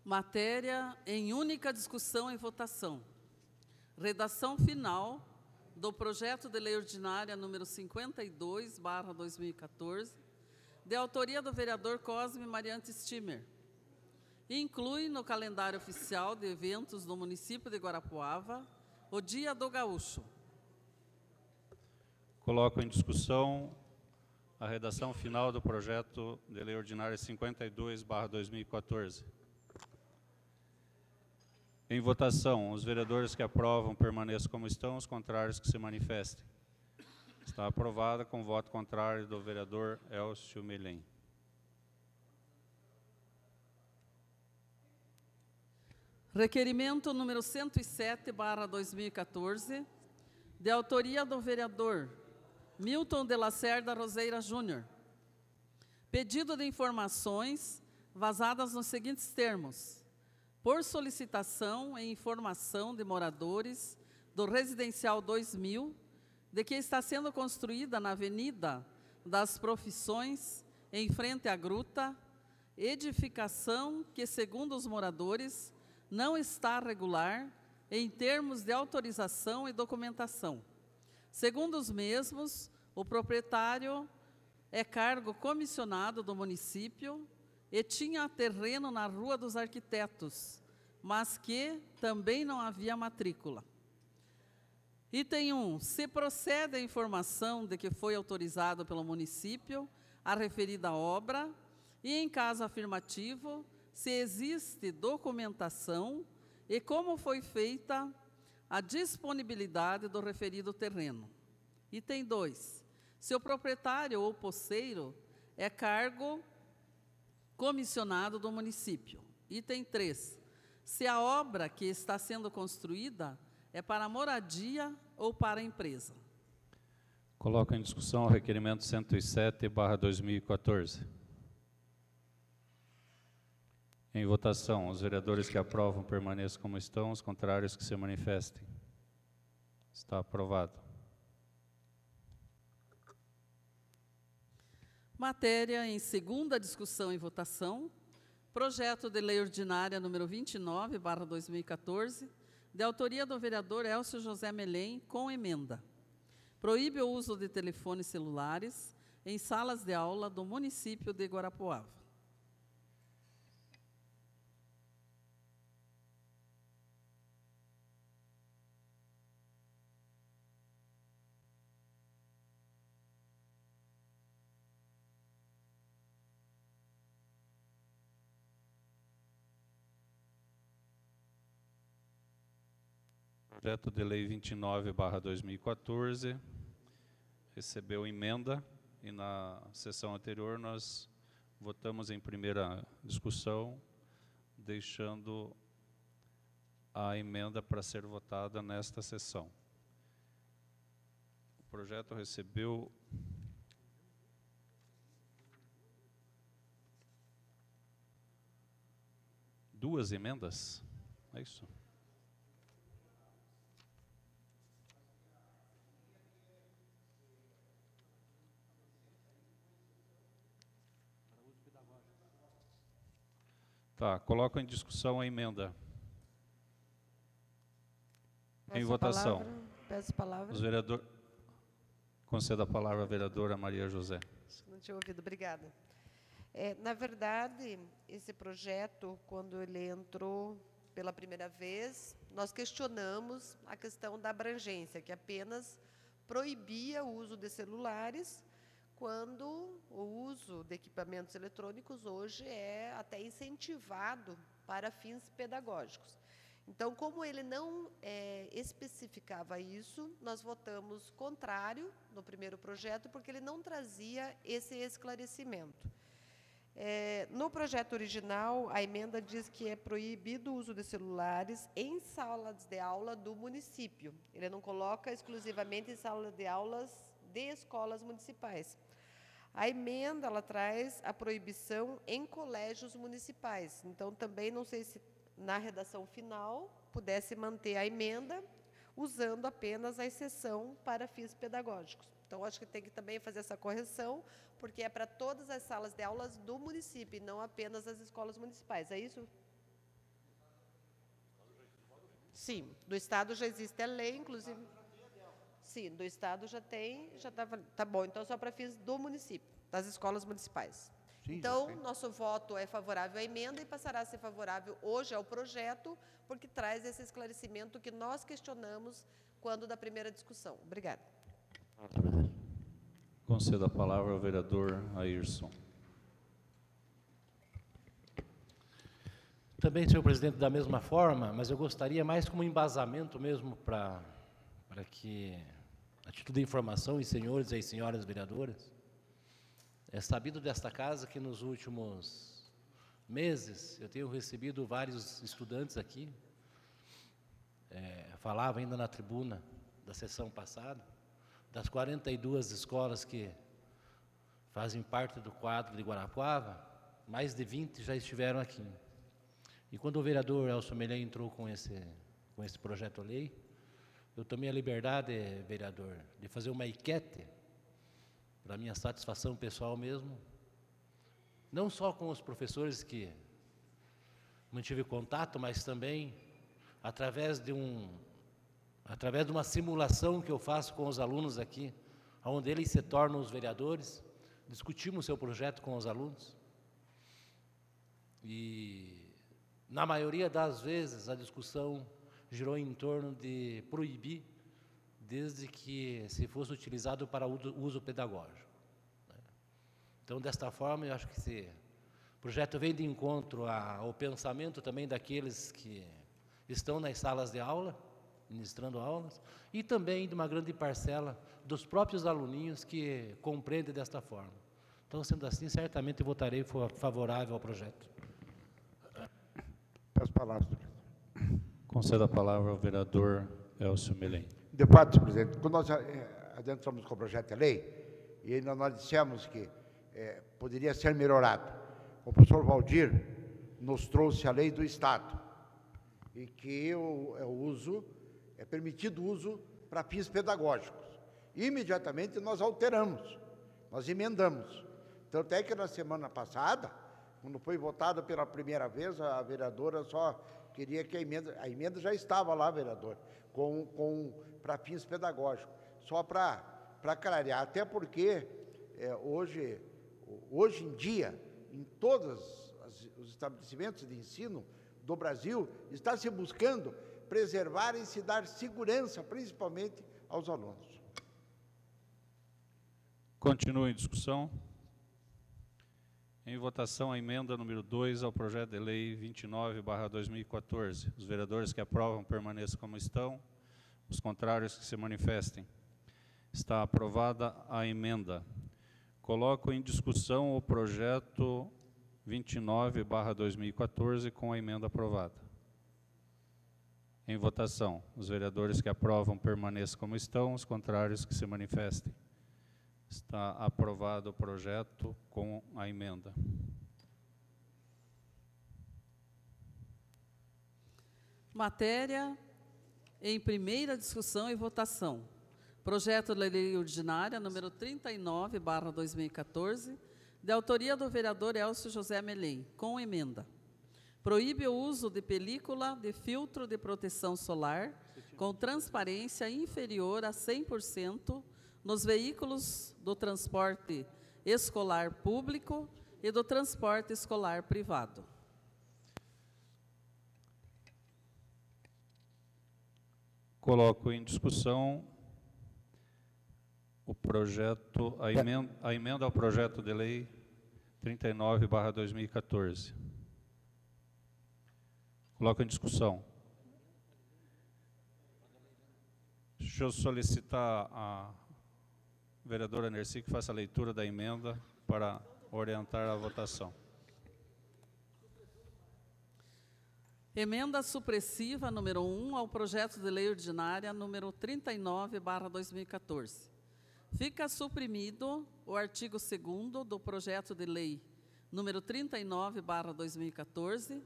Matéria em única discussão e votação. Redação final do projeto de lei ordinária número 52/2014, de autoria do vereador Cosme Mariante Stimer. Inclui no calendário oficial de eventos do município de Guarapuava o Dia do Gaúcho. Coloco em discussão a redação final do projeto de lei ordinária 52/2014. Em votação, os vereadores que aprovam permaneçam como estão, os contrários que se manifestem. Está aprovada com voto contrário do vereador Elcio Melém. Requerimento número 107/2014, de autoria do vereador Milton de Lacerda Roseira Júnior. Pedido de informações vazadas nos seguintes termos: por solicitação e informação de moradores do Residencial 2000, de que está sendo construída na Avenida das Profissões, em frente à gruta, edificação que, segundo os moradores, não está regular em termos de autorização e documentação. Segundo os mesmos, o proprietário é cargo comissionado do município e tinha terreno na Rua dos Arquitetos, mas que também não havia matrícula. Item 1. Se procede a informação de que foi autorizado pelo município a referida obra e, em caso afirmativo, se existe documentação e como foi feita a disponibilidade do referido terreno. Item 2. Se o proprietário ou posseiro é cargo comissionado do município. Item 3. Se a obra que está sendo construída é para moradia ou para empresa. Coloco em discussão o requerimento 107/2014. Em votação, os vereadores que aprovam permaneçam como estão, os contrários que se manifestem. Está aprovado. Matéria em segunda discussão e votação, projeto de lei ordinária número 29/2014, de autoria do vereador Elcio José Melém, com emenda. Proíbe o uso de telefones celulares em salas de aula do município de Guarapuava. Projeto de lei 29/2014 recebeu emenda e na sessão anterior nós votamos em primeira discussão, deixando a emenda para ser votada nesta sessão. O projeto recebeu duas emendas, é isso? Tá, coloco em discussão a emenda. Em votação. Peço a palavra. Os vereadores. Conceda a palavra à vereadora Maria José. Não tinha ouvido, obrigada. Na verdade, esse projeto, quando ele entrou pela primeira vez, nós questionamos a questão da abrangência, que apenas proibia o uso de celulares, quando o uso de equipamentos eletrônicos hoje é até incentivado para fins pedagógicos. Então, como ele não especificava isso, nós votamos contrário no primeiro projeto, porque ele não trazia esse esclarecimento. No projeto original, a emenda diz que é proibido o uso de celulares em salas de aula do município. Ele não coloca exclusivamente em salas de aulas de escolas municipais. A emenda, ela traz a proibição em colégios municipais. Então, também não sei se na redação final pudesse manter a emenda, usando apenas a exceção para fins pedagógicos. Então, acho que tem que também fazer essa correção, porque é para todas as salas de aulas do município, e não apenas as escolas municipais. É isso? Sim, do Estado já existe a lei, inclusive. Sim, do Estado já tem, já tá bom. Então, só para fins do município, das escolas municipais. Sim, então, nosso voto é favorável à emenda e passará a ser favorável hoje ao projeto, porque traz esse esclarecimento que nós questionamos quando da primeira discussão. Obrigada. Concedo a palavra ao vereador Ayrson. Também, senhor presidente, da mesma forma, mas eu gostaria mais como embasamento mesmo para que, a título de informação, e senhores e senhoras vereadoras, é sabido desta casa que nos últimos meses eu tenho recebido vários estudantes aqui, falava ainda na tribuna da sessão passada, das 42 escolas que fazem parte do quadro de Guarapuava, mais de 20 já estiveram aqui. E quando o vereador Elcio Melém entrou com esse projeto-lei, eu tomei a liberdade, vereador, de fazer uma enquete, para minha satisfação pessoal mesmo, não só com os professores que mantive contato, mas também através de uma simulação que eu faço com os alunos aqui, onde eles se tornam os vereadores, discutimos o seu projeto com os alunos, e na maioria das vezes a discussão girou em torno de proibir, desde que se fosse utilizado para uso pedagógico. Então, desta forma, eu acho que esse projeto vem de encontro ao pensamento também daqueles que estão nas salas de aula, ministrando aulas, e também de uma grande parcela dos próprios aluninhos que compreendem desta forma. Então, sendo assim, certamente votarei favorável ao projeto. Peço palavras, Concedo a palavra ao vereador Elcio Melém. De fato, senhor presidente, quando nós adentramos com o projeto de lei, e ainda nós dissemos que poderia ser melhorado, o professor Valdir nos trouxe a lei do Estado, e que é permitido o uso para fins pedagógicos. Imediatamente nós alteramos, nós emendamos. Tanto é que na semana passada, quando foi votada pela primeira vez, a vereadora só queria que a emenda já estava lá, vereador, para fins pedagógicos, só para clarear, até porque hoje em dia, em todos os estabelecimentos de ensino do Brasil, está se buscando preservar e se dar segurança, principalmente aos alunos. Continua em discussão. Em votação, a emenda número 2 ao projeto de lei 29/2014. Os vereadores que aprovam permaneçam como estão. Os contrários que se manifestem. Está aprovada a emenda. Coloco em discussão o projeto 29/2014 com a emenda aprovada. Em votação, os vereadores que aprovam permaneçam como estão. Os contrários que se manifestem. Está aprovado o projeto com a emenda. Matéria em primeira discussão e votação. Projeto de lei ordinária número 39/2014, de autoria do vereador Elcio José Melém, com emenda. Proíbe o uso de película de filtro de proteção solar com transparência inferior a 100% nos veículos do transporte escolar público e do transporte escolar privado. Coloco em discussão o projeto, a emenda ao projeto de lei 39/2014. Coloco em discussão. Deixa eu solicitar a vereadora Nercy que faça a leitura da emenda para orientar a votação. Emenda supressiva número 1 ao projeto de lei ordinária número 39/2014. Fica suprimido o artigo 2º do projeto de lei número 39/2014,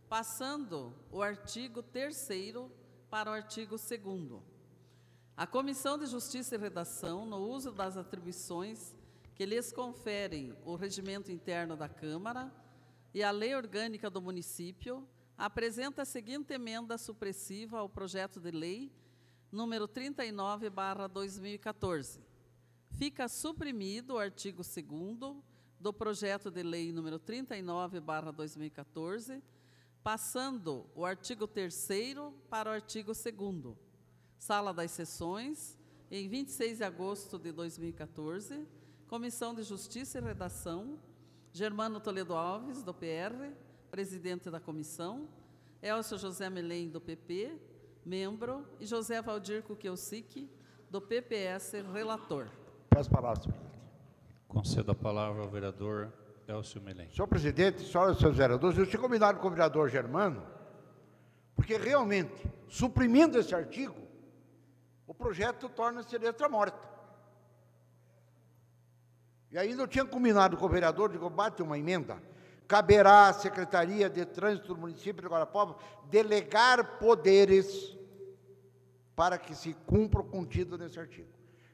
passando o artigo 3º para o artigo 2º. A Comissão de Justiça e Redação, no uso das atribuições que lhes conferem o regimento interno da Câmara e a Lei Orgânica do Município, apresenta a seguinte emenda supressiva ao projeto de lei número 39/2014. Fica suprimido o artigo 2º do projeto de lei número 39/2014, passando o artigo 3º para o artigo 2º. Sala das Sessões, em 26 de agosto de 2014, Comissão de Justiça e Redação, Germano Toledo Alves, do PR, presidente da comissão, Elcio José Melém, do PP, membro, e José Valdir Kukielsic, do PPS, relator. Peço a palavra, senhor presidente. Concedo a palavra ao vereador Elcio Melém. Senhor presidente, senhoras e senhores vereadores, eu tinha combinado com o vereador Germano, porque realmente, suprimindo esse artigo, o projeto torna-se letra morta. E ainda eu tinha combinado com o vereador, digo, bate uma emenda, caberá à Secretaria de Trânsito do município de Guarapuava delegar poderes para que se cumpra o contido nesse artigo.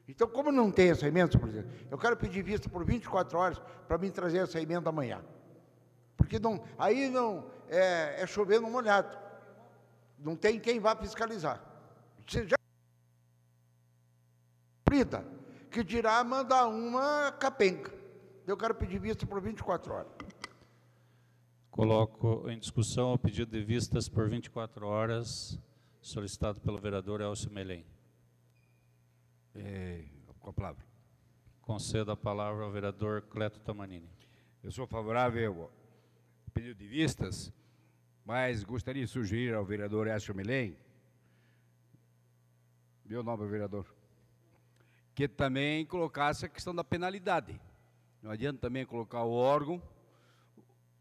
Então, como não tem essa emenda, senhor presidente, eu quero pedir vista por 24 horas para me trazer essa emenda amanhã. Porque não, aí não é chover no molhado. Não tem quem vá fiscalizar. Você já que dirá mandar uma capenga. Eu quero pedir vista por 24 horas. Coloco em discussão o pedido de vistas por 24 horas, solicitado pelo vereador Elcio Melém. Com a palavra. Concedo a palavra ao vereador Cleto Tamanini. Eu sou favorável ao pedido de vistas, mas gostaria de sugerir ao vereador Elcio Melém, meu nobre vereador, que também colocasse a questão da penalidade. Não adianta também colocar o órgão,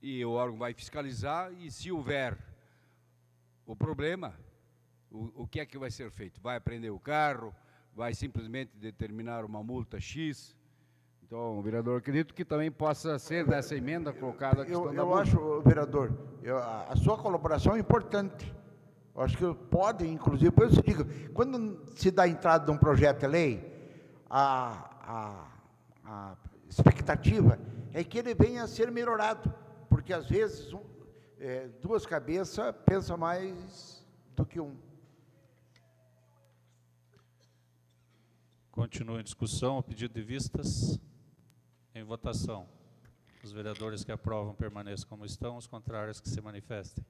e o órgão vai fiscalizar, e se houver o problema, o que é que vai ser feito? Vai apreender o carro, vai simplesmente determinar uma multa X? Então, vereador, acredito que também possa ser nessa emenda colocada a questão da multa. Eu acho, vereador, a sua colaboração é importante. Eu acho que pode, inclusive, por isso eu digo, quando se dá entrada de um projeto de lei, a expectativa é que ele venha a ser melhorado, porque às vezes duas cabeças pensam mais do que um. Continua em discussão o pedido de vistas. Em votação. Os vereadores que aprovam permaneçam como estão, os contrários que se manifestem.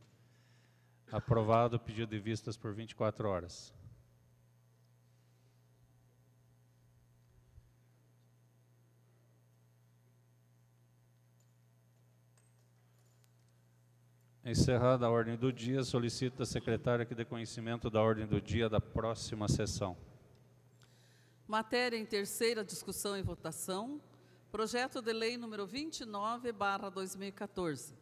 Aprovado o pedido de vistas por 24 horas. Encerrada a ordem do dia, solicito a secretária que dê conhecimento da ordem do dia da próxima sessão. Matéria em terceira discussão e votação, projeto de lei número 29/2014.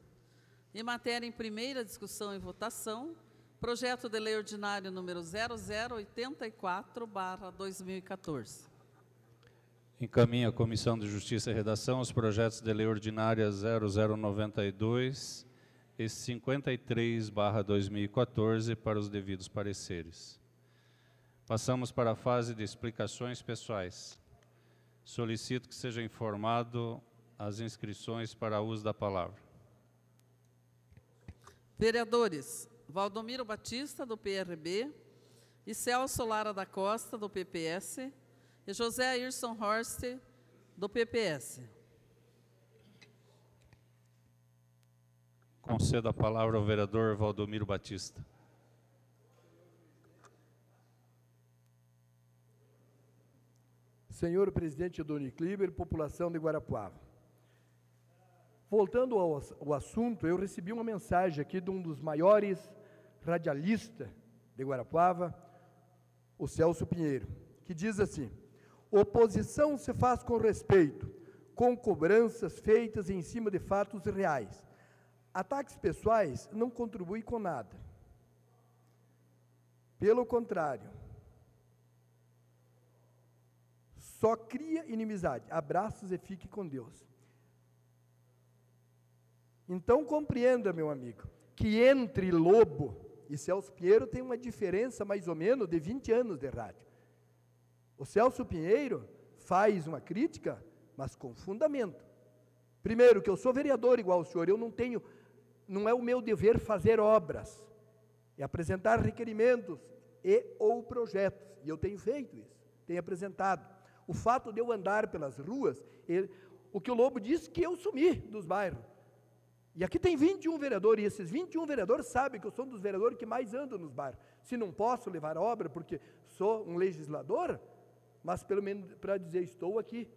Em matéria em primeira discussão e votação, projeto de lei ordinário número 0084/2014. Encaminha a Comissão de Justiça e Redação os projetos de lei ordinária 0092 e 53/2014 para os devidos pareceres. Passamos para a fase de explicações pessoais. Solicito que seja informado as inscrições para uso da palavra. Vereadores Valdomiro Batista, do PRB, e Celso Lara da Costa, do PPS, e José Ayrson Horst, do PPS. Concedo a palavra ao vereador Valdomiro Batista. Senhor presidente Doni Kliber, população de Guarapuava. Voltando ao assunto, eu recebi uma mensagem aqui de um dos maiores radialistas de Guarapuava, o Celso Pinheiro, que diz assim: oposição se faz com respeito, com cobranças feitas em cima de fatos reais. Ataques pessoais não contribuem com nada. Pelo contrário, só cria inimizade. Abraços e fique com Deus. Então compreenda, meu amigo, que entre Lobo e Celso Pinheiro tem uma diferença mais ou menos de 20 anos de rádio. O Celso Pinheiro faz uma crítica, mas com fundamento. Primeiro, que eu sou vereador igual ao senhor, eu não tenho, não é o meu dever fazer obras, é apresentar requerimentos e ou projetos, e eu tenho feito isso, tenho apresentado. O fato de eu andar pelas ruas, o que o Lobo disse que eu sumi dos bairros. E aqui tem 21 vereadores, e esses 21 vereadores sabem que eu sou um dos vereadores que mais andam nos bairros. Se não posso levar obra, porque sou um legislador, mas pelo menos para dizer, estou aqui.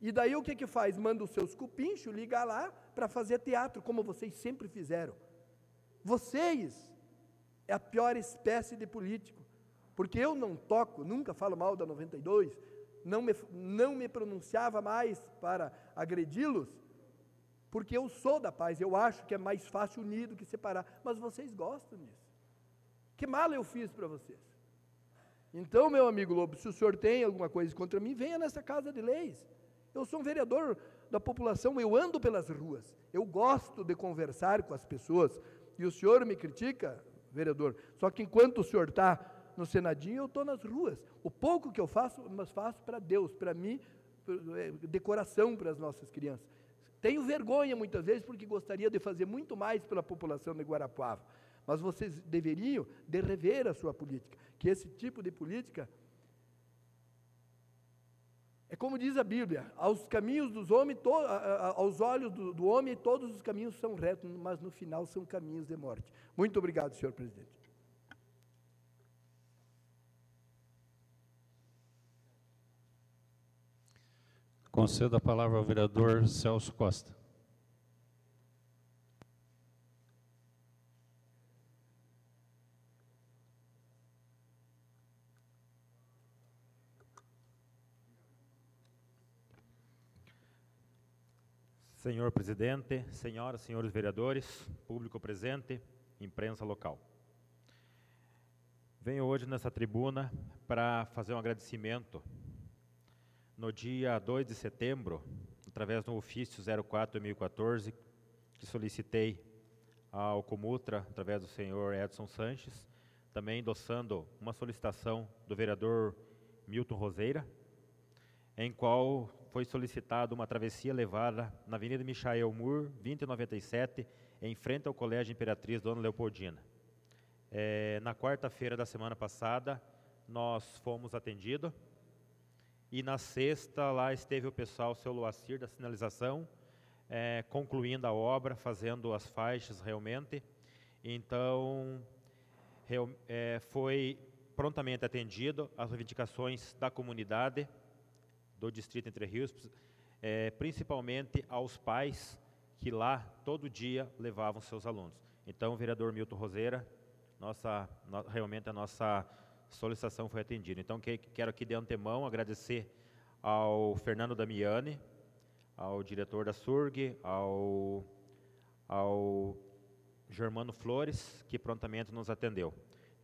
E daí o que faz? Manda os seus cupinchos, liga lá para fazer teatro, como vocês sempre fizeram. Vocês é a pior espécie de político, porque eu não toco, nunca falo mal da 92, não me pronunciava mais para agredi-los, porque eu sou da paz, eu acho que é mais fácil unir do que separar, mas vocês gostam disso. Que mal eu fiz para vocês? Então, meu amigo Lobo, se o senhor tem alguma coisa contra mim, venha nessa casa de leis. Eu sou um vereador da população, eu ando pelas ruas, eu gosto de conversar com as pessoas, e o senhor me critica, vereador, só que enquanto o senhor está no Senadinho, eu estou nas ruas. O pouco que eu faço, mas faço para Deus, para mim, decoração para as nossas crianças. Tenho vergonha muitas vezes, porque gostaria de fazer muito mais pela população de Guarapuava, mas vocês deveriam de rever a sua política, que esse tipo de política é como diz a Bíblia, aos caminhos dos homens, aos olhos do homem, todos os caminhos são retos, mas no final são caminhos de morte. Muito obrigado, senhor presidente. Concedo a palavra ao vereador Celso Costa. Senhor presidente, senhoras e senhores vereadores, público presente, imprensa local. Venho hoje nessa tribuna para fazer um agradecimento. No dia 2 de setembro, através do ofício 04/2014, que solicitei ao Comutra, através do senhor Edson Sanches, também endossando uma solicitação do vereador Milton Roseira, em qual foi solicitada uma travessia levada na Avenida Michael Moore, 2097, em frente ao Colégio Imperatriz Dona Leopoldina. Na quarta-feira da semana passada, nós fomos atendidos, e na sexta, lá esteve o pessoal, seu Loacir, da sinalização, concluindo a obra, fazendo as faixas realmente. Então, foi prontamente atendido as reivindicações da comunidade do Distrito Entre Rios, principalmente aos pais que lá, todo dia, levavam seus alunos. Então, o vereador Milton Roseira, realmente a nossa solicitação foi atendida. Então, quero aqui de antemão agradecer ao Fernando Damiani, ao diretor da SURG, ao Germano Flores, que prontamente nos atendeu.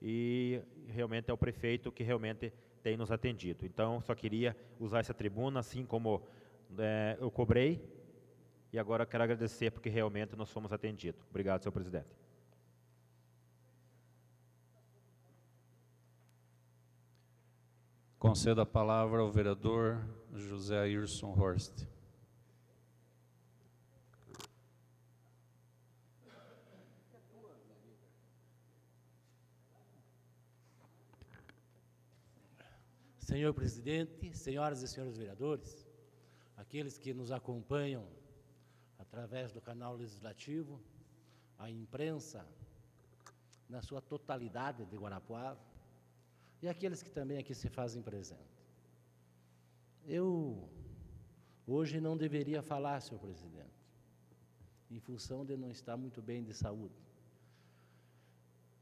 E realmente é o prefeito que realmente tem nos atendido. Então, só queria usar essa tribuna, assim como eu cobrei, e agora quero agradecer porque realmente nós fomos atendidos. Obrigado, senhor presidente. Concedo a palavra ao vereador José Ayrson Horst. Senhor presidente, senhoras e senhores vereadores, aqueles que nos acompanham através do canal legislativo, a imprensa na sua totalidade de Guarapuava, e aqueles que também aqui se fazem presente. Eu hoje não deveria falar, senhor presidente, em função de não estar muito bem de saúde.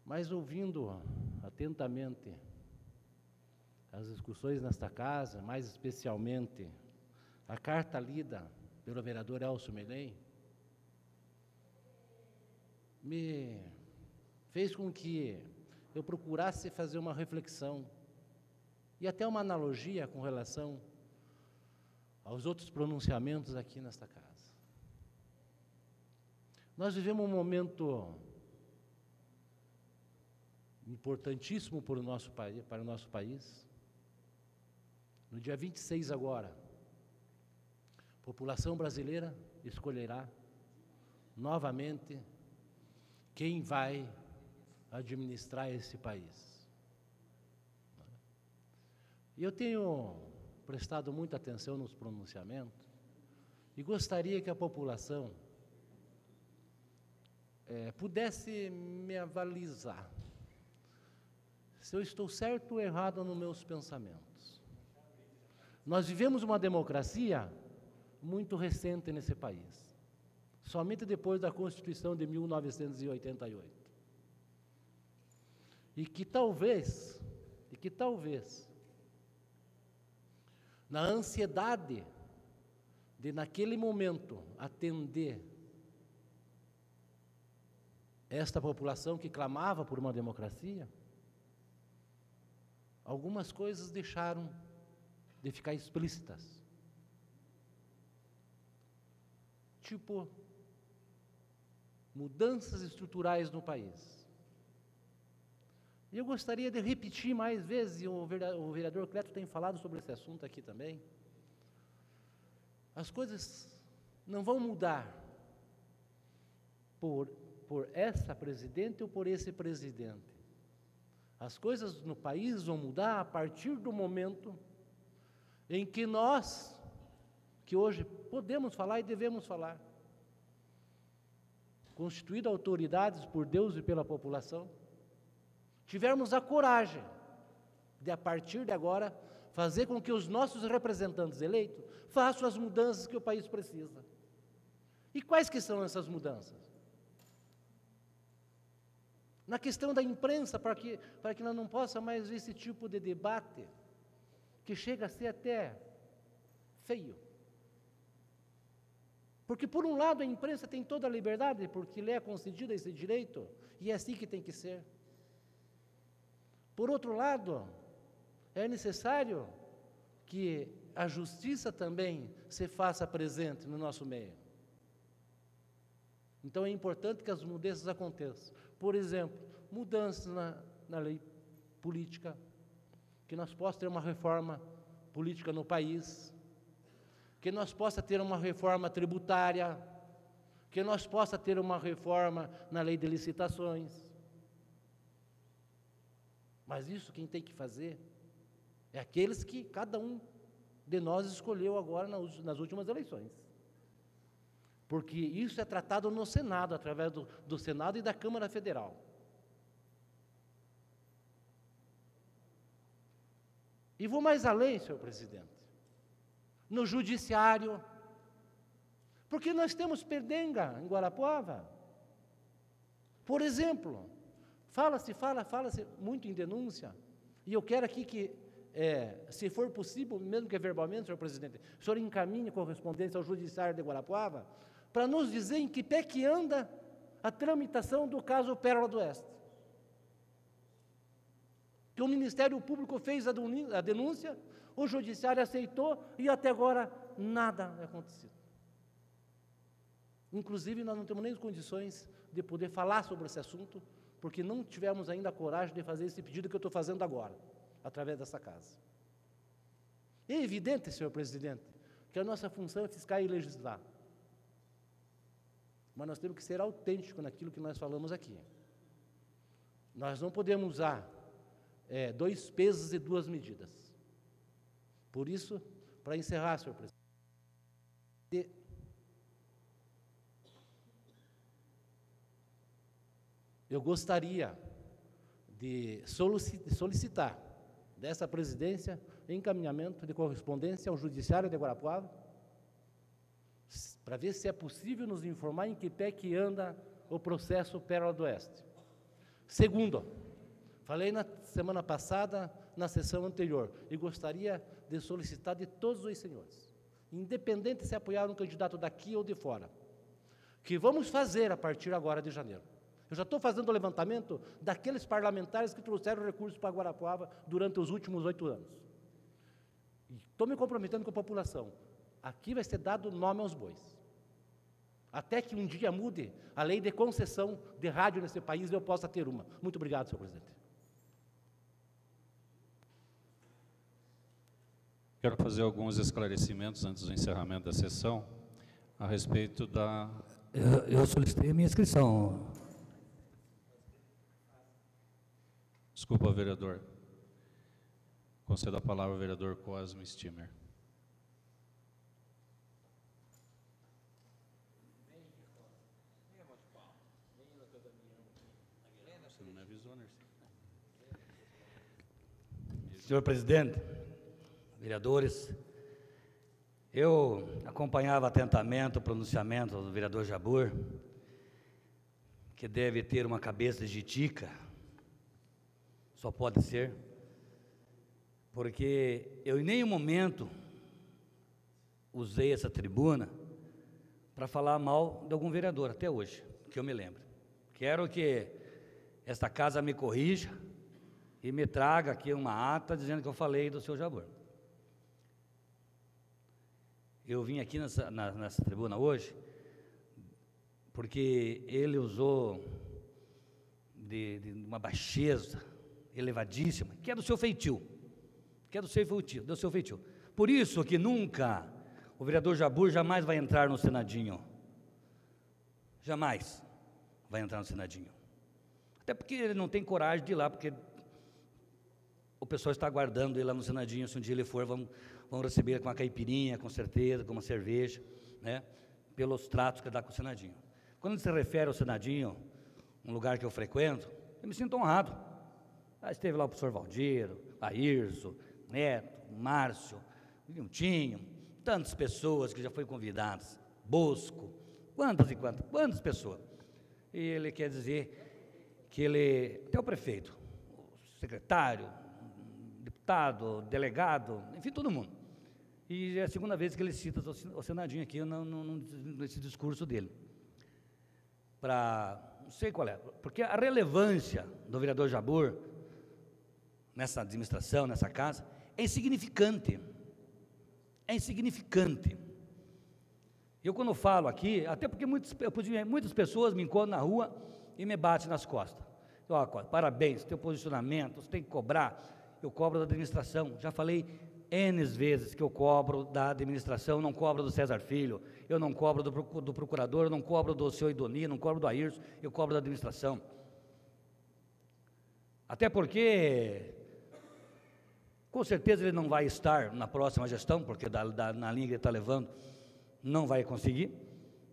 Mas ouvindo atentamente as discussões nesta casa, mais especialmente a carta lida pelo vereador Elcio Melém, me fez com que eu procurasse fazer uma reflexão e até uma analogia com relação aos outros pronunciamentos aqui nesta casa. Nós vivemos um momento importantíssimo para o nosso país, No dia 26 agora, a população brasileira escolherá novamente quem vai administrar esse país. E eu tenho prestado muita atenção nos pronunciamentos e gostaria que a população pudesse me avalizar se eu estou certo ou errado nos meus pensamentos. Nós vivemos uma democracia muito recente nesse país, somente depois da Constituição de 1988. E que talvez, na ansiedade de, naquele momento, atender esta população que clamava por uma democracia, algumas coisas deixaram de ficar explícitas. Tipo, mudanças estruturais no país. E eu gostaria de repetir mais vezes, e o vereador Cleto tem falado sobre esse assunto aqui também. As coisas não vão mudar por essa presidente ou por esse presidente. As coisas no país vão mudar a partir do momento em que nós, que hoje podemos falar e devemos falar, constituído autoridades por Deus e pela população, tivermos a coragem de, a partir de agora, fazer com que os nossos representantes eleitos façam as mudanças que o país precisa. E quais que são essas mudanças? Na questão da imprensa, para que nós não possa mais ver esse tipo de debate, que chega a ser até feio. Porque, por um lado, a imprensa tem toda a liberdade, porque lhe é concedido esse direito, e é assim que tem que ser. Por outro lado, é necessário que a justiça também se faça presente no nosso meio. Então, é importante que as mudanças aconteçam. Por exemplo, mudanças na lei política, que nós possamos ter uma reforma política no país, que nós possamos ter uma reforma tributária, que nós possamos ter uma reforma na lei de licitações. Mas isso quem tem que fazer é aqueles que cada um de nós escolheu agora nas últimas eleições. Porque isso é tratado no Senado, através do Senado e da Câmara Federal. E vou mais além, senhor presidente, no judiciário, porque nós temos perdenga em Guarapuava. Por exemplo, fala-se muito em denúncia, e eu quero aqui que, se for possível, mesmo que verbalmente, senhor presidente, o senhor encaminhe correspondência ao judiciário de Guarapuava, para nos dizer em que pé que anda a tramitação do caso Pérola do Oeste. Que o Ministério Público fez a denúncia, o Judiciário aceitou e até agora nada é acontecido. Inclusive, nós não temos nem condições de poder falar sobre esse assunto, porque não tivemos ainda a coragem de fazer esse pedido que eu estou fazendo agora, através dessa casa. É evidente, senhor presidente, que a nossa função é fiscal e legislar. Mas nós temos que ser autênticos naquilo que nós falamos aqui. Nós não podemos usar dois pesos e duas medidas. Por isso, para encerrar, senhor presidente, eu gostaria de solicitar dessa presidência encaminhamento de correspondência ao Judiciário de Guarapuava, para ver se é possível nos informar em que pé que anda o processo Pérola do Oeste. Segundo, falei na semana passada, na sessão anterior, e gostaria de solicitar de todos os senhores, independente se apoiar um candidato daqui ou de fora, que vamos fazer a partir agora de janeiro. Eu já estou fazendo o levantamento daqueles parlamentares que trouxeram recursos para Guarapuava durante os últimos 8 anos. E estou me comprometendo com a população. Aqui vai ser dado nome aos bois. Até que um dia mude a lei de concessão de rádio nesse país e eu possa ter uma. Muito obrigado, senhor presidente. Quero fazer alguns esclarecimentos antes do encerramento da sessão a respeito da... Eu solicitei a minha inscrição. Desculpa, vereador. Concedo a palavra ao vereador Cosme Stimer. Você não me avisou, Nercy? Senhor presidente, vereadores, eu acompanhava atentamente o pronunciamento do vereador Jabbour, que deve ter uma cabeça de jitica, só pode ser, porque eu em nenhum momento usei essa tribuna para falar mal de algum vereador, até hoje, que eu me lembro. Quero que esta casa me corrija e me traga aqui uma ata dizendo que eu falei do senhor Jabbour. Eu vim aqui nessa tribuna hoje porque ele usou de uma baixeza elevadíssima, que é do seu feitio, Por isso que nunca o vereador Jabbour jamais vai entrar no Senadinho. Jamais vai entrar no Senadinho. Até porque ele não tem coragem de ir lá, porque o pessoal está aguardando ele lá no Senadinho. Se um dia ele for, vão receber com uma caipirinha, com certeza, com uma cerveja, né, pelos tratos que dá com o Senadinho. Quando ele se refere ao Senadinho, um lugar que eu frequento, eu me sinto honrado. Esteve lá o professor Valdiro, Airzo, Neto, Márcio, Viltinho, tantas pessoas que já foram convidadas, Bosco, quantas pessoas. E ele quer dizer que ele, até o prefeito, o secretário, deputado, delegado, enfim, todo mundo. E é a segunda vez que ele cita o Senadinho aqui nesse discurso dele. Não sei qual é, porque a relevância do vereador Jabbour nessa administração, nessa casa, é insignificante. É insignificante. Eu quando falo aqui, até porque muitas pessoas me encontram na rua e me batem nas costas. Parabéns, teu posicionamento, você tem que cobrar. Eu cobro da administração. Já falei N vezes que eu cobro da administração, não cobro do César Filho, eu não cobro do procurador, eu não cobro do seu Idoni, não cobro do Airzo, eu cobro da administração. Até porque, com certeza ele não vai estar na próxima gestão, porque na linha que ele está levando, não vai conseguir,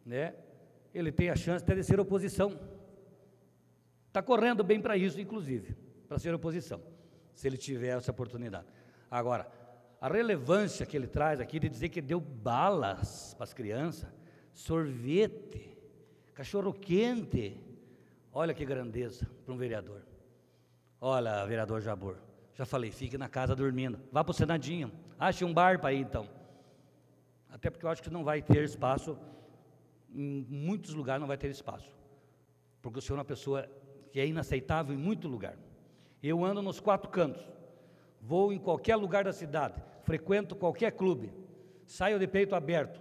né? Ele tem a chance até de ser oposição. Está correndo bem para isso, inclusive, para ser oposição, se ele tiver essa oportunidade. Agora, a relevância que ele traz aqui de dizer que deu balas para as crianças, sorvete, cachorro-quente, olha que grandeza para um vereador. Olha, vereador Jabbour, já falei, fique na casa dormindo, vá para o Senadinho, ache um bar para ir então. Até porque eu acho que não vai ter espaço, em muitos lugares não vai ter espaço, porque o senhor é uma pessoa que é inaceitável em muito lugar. Eu ando nos 4 cantos, vou em qualquer lugar da cidade, frequento qualquer clube, saio de peito aberto,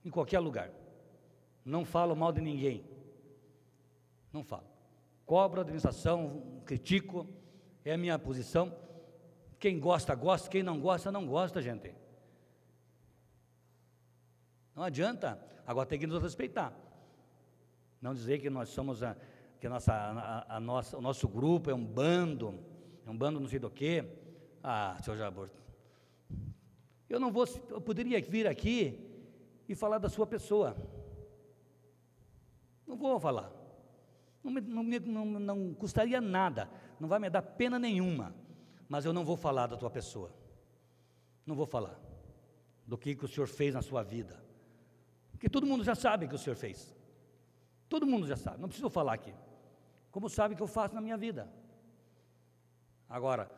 em qualquer lugar, não falo mal de ninguém, não falo, cobro a administração, critico, é a minha posição, quem gosta, gosta, quem não gosta, gente, não adianta, agora tem que nos respeitar, não dizer que nós somos, o nosso grupo é um bando não sei do quê. Senhor Jabbour, eu poderia vir aqui e falar da sua pessoa, não vou falar, não custaria nada, não vai me dar pena nenhuma, mas eu não vou falar da tua pessoa, não vou falar do que o senhor fez na sua vida, porque todo mundo já sabe que o senhor fez, todo mundo já sabe, não preciso falar aqui, como sabe que eu faço na minha vida. Agora,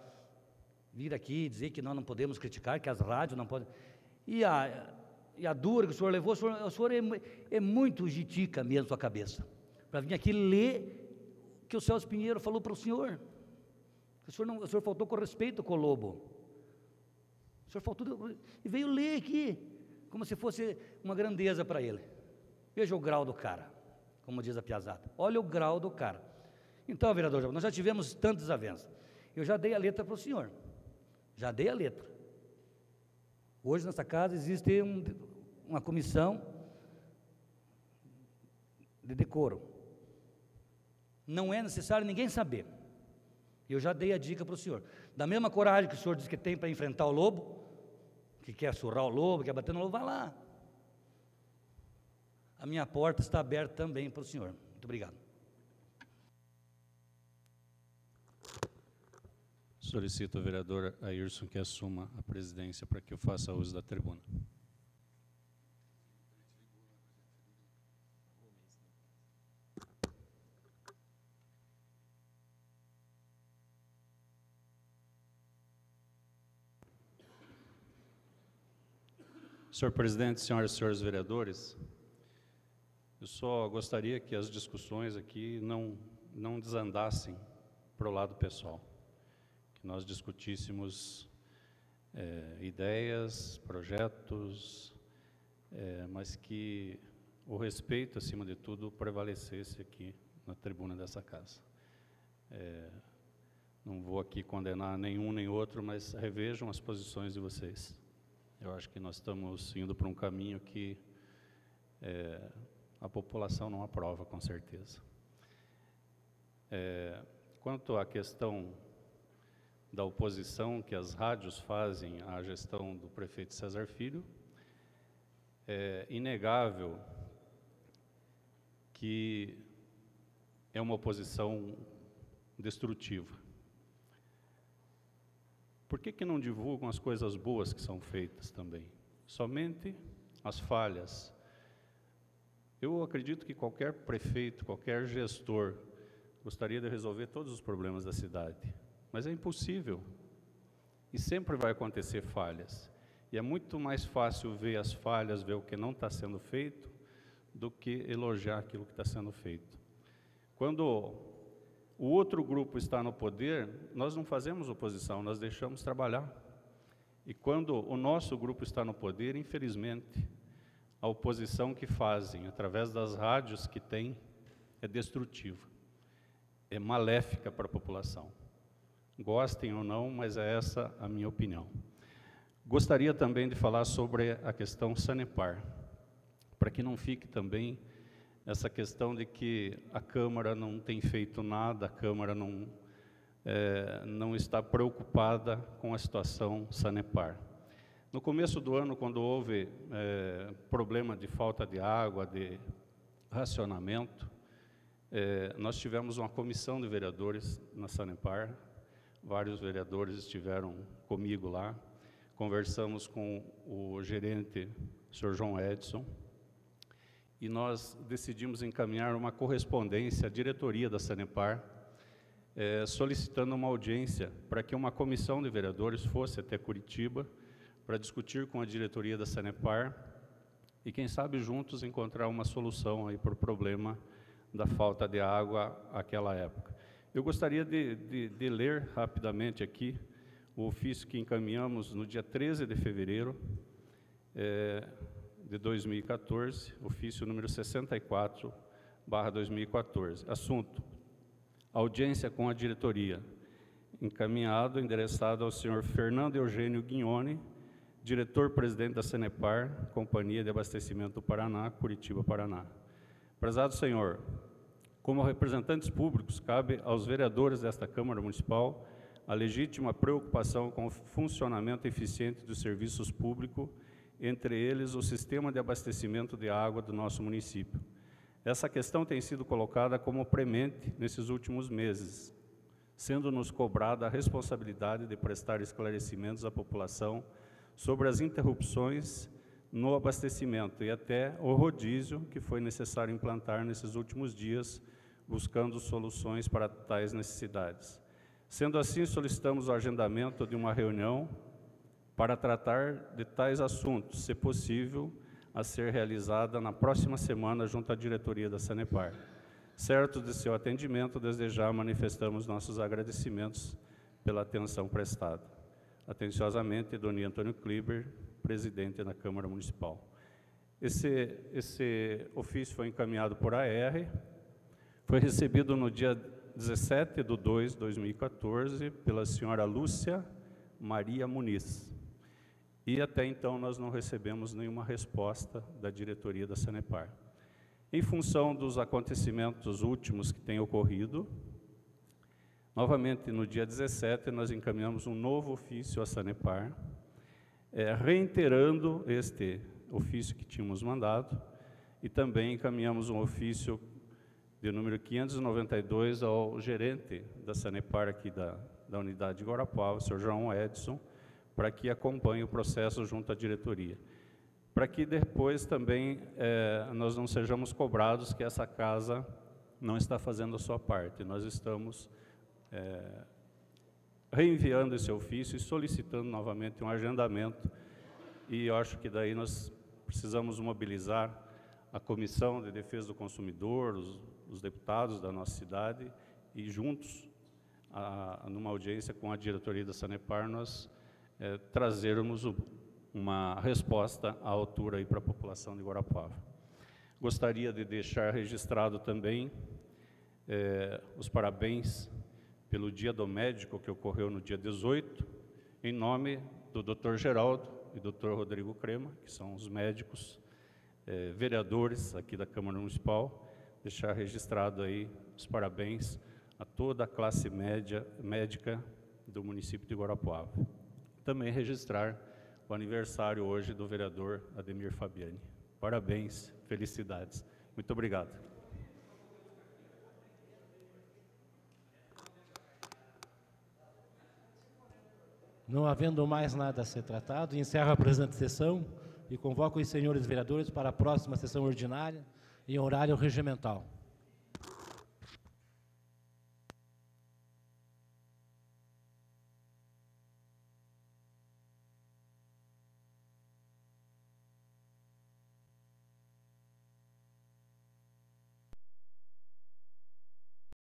vir aqui e dizer que nós não podemos criticar, que as rádios não podem, e a dura que o senhor levou, o senhor é muito jitica mesmo sua cabeça, para vir aqui ler que o Celso Pinheiro falou para o senhor, o senhor faltou com respeito com o Lobo, o senhor faltou, e veio ler aqui, como se fosse uma grandeza para ele. Veja o grau do cara, como diz a piazada, olha o grau do cara. Então, vereador Jabbour, nós já tivemos tantas desavenças, eu já dei a letra para o senhor, já dei a letra, Hoje, nessa casa, existe uma comissão de decoro. Não é necessário ninguém saber. Eu já dei a dica para o senhor. Da mesma coragem que o senhor diz que tem para enfrentar o lobo, que quer surrar o lobo, quer bater no lobo, vá lá. A minha porta está aberta também para o senhor. Muito obrigado. Solicito ao vereador Ayrson que assuma a presidência para que eu faça uso da tribuna. Senhor presidente, senhoras e senhores vereadores, eu só gostaria que as discussões aqui não desandassem para o lado pessoal, que nós discutíssemos ideias, projetos, mas que o respeito, acima de tudo, prevalecesse aqui na tribuna dessa casa. Não vou aqui condenar nenhum nem outro, mas revejam as posições de vocês. Eu acho que nós estamos indo para um caminho que a população não aprova, com certeza. Quanto à questão da oposição que as rádios fazem à gestão do prefeito César Filho, é inegável que é uma oposição destrutiva. Por que não divulgam as coisas boas que são feitas também? Somente as falhas. Eu acredito que qualquer prefeito, qualquer gestor, gostaria de resolver todos os problemas da cidade, mas é impossível. E sempre vai acontecer falhas. E é muito mais fácil ver as falhas, ver o que não está sendo feito, do que elogiar aquilo que está sendo feito. Quando o outro grupo está no poder, nós não fazemos oposição, nós deixamos trabalhar. E quando o nosso grupo está no poder, infelizmente, a oposição que fazem, através das rádios que tem, é destrutiva, é maléfica para a população. Gostem ou não, mas é essa a minha opinião. Gostaria também de falar sobre a questão Sanepar, para que não fique também essa questão de que a Câmara não tem feito nada, a Câmara não está preocupada com a situação Sanepar. No começo do ano, quando houve problema de falta de água, de racionamento, nós tivemos uma comissão de vereadores na Sanepar, vários vereadores estiveram comigo lá, conversamos com o gerente, o senhor João Edson, e nós decidimos encaminhar uma correspondência à diretoria da Sanepar, solicitando uma audiência para que uma comissão de vereadores fosse até Curitiba para discutir com a diretoria da Sanepar e, quem sabe, juntos encontrar uma solução aí para o problema da falta de água àquela época. Eu gostaria de ler rapidamente aqui o ofício que encaminhamos no dia 13 de fevereiro, de 2014, ofício número 64/2014. Assunto: audiência com a diretoria. Encaminhado, endereçado ao senhor Fernando Eugênio Guignoni, diretor-presidente da Sanepar, Companhia de Abastecimento do Paraná, Curitiba, Paraná. Prezado senhor, como representantes públicos, cabe aos vereadores desta Câmara Municipal a legítima preocupação com o funcionamento eficiente dos serviços públicos, entre eles o sistema de abastecimento de água do nosso município. Essa questão tem sido colocada como premente nesses últimos meses, sendo-nos cobrada a responsabilidade de prestar esclarecimentos à população sobre as interrupções no abastecimento e até o rodízio que foi necessário implantar nesses últimos dias, buscando soluções para tais necessidades. Sendo assim, solicitamos o agendamento de uma reunião para tratar de tais assuntos, se possível, a ser realizada na próxima semana junto à diretoria da Sanepar. Certo de seu atendimento, desde já manifestamos nossos agradecimentos pela atenção prestada. Atenciosamente, Doni Antônio Kliber, presidente da Câmara Municipal. Esse ofício foi encaminhado por AR, foi recebido no dia 17/2/2014 pela senhora Lúcia Maria Muniz. E até então nós não recebemos nenhuma resposta da diretoria da Sanepar. Em função dos acontecimentos últimos que têm ocorrido, novamente no dia 17 nós encaminhamos um novo ofício à Sanepar, reiterando este ofício que tínhamos mandado, e também encaminhamos um ofício de número 592 ao gerente da Sanepar aqui da unidade de Guarapuava, o senhor João Edson, para que acompanhe o processo junto à diretoria. Para que depois também nós não sejamos cobrados que essa casa não está fazendo a sua parte. Nós estamos reenviando esse ofício e solicitando novamente um agendamento, e eu acho que daí nós precisamos mobilizar a Comissão de Defesa do Consumidor, os deputados da nossa cidade, e juntos, numa audiência com a diretoria da Sanepar, nós trazermos uma resposta à altura para a população de Guarapuava. Gostaria de deixar registrado também os parabéns pelo Dia do Médico, que ocorreu no dia 18, em nome do Dr. Geraldo e Dr. Rodrigo Crema, que são os médicos vereadores aqui da Câmara Municipal, deixar registrado aí os parabéns a toda a classe médica do município de Guarapuava. Também registrar o aniversário hoje do vereador Ademir Fabiani. Parabéns, felicidades. Muito obrigado. Não havendo mais nada a ser tratado, encerro a presente sessão e convoco os senhores vereadores para a próxima sessão ordinária em horário regimental.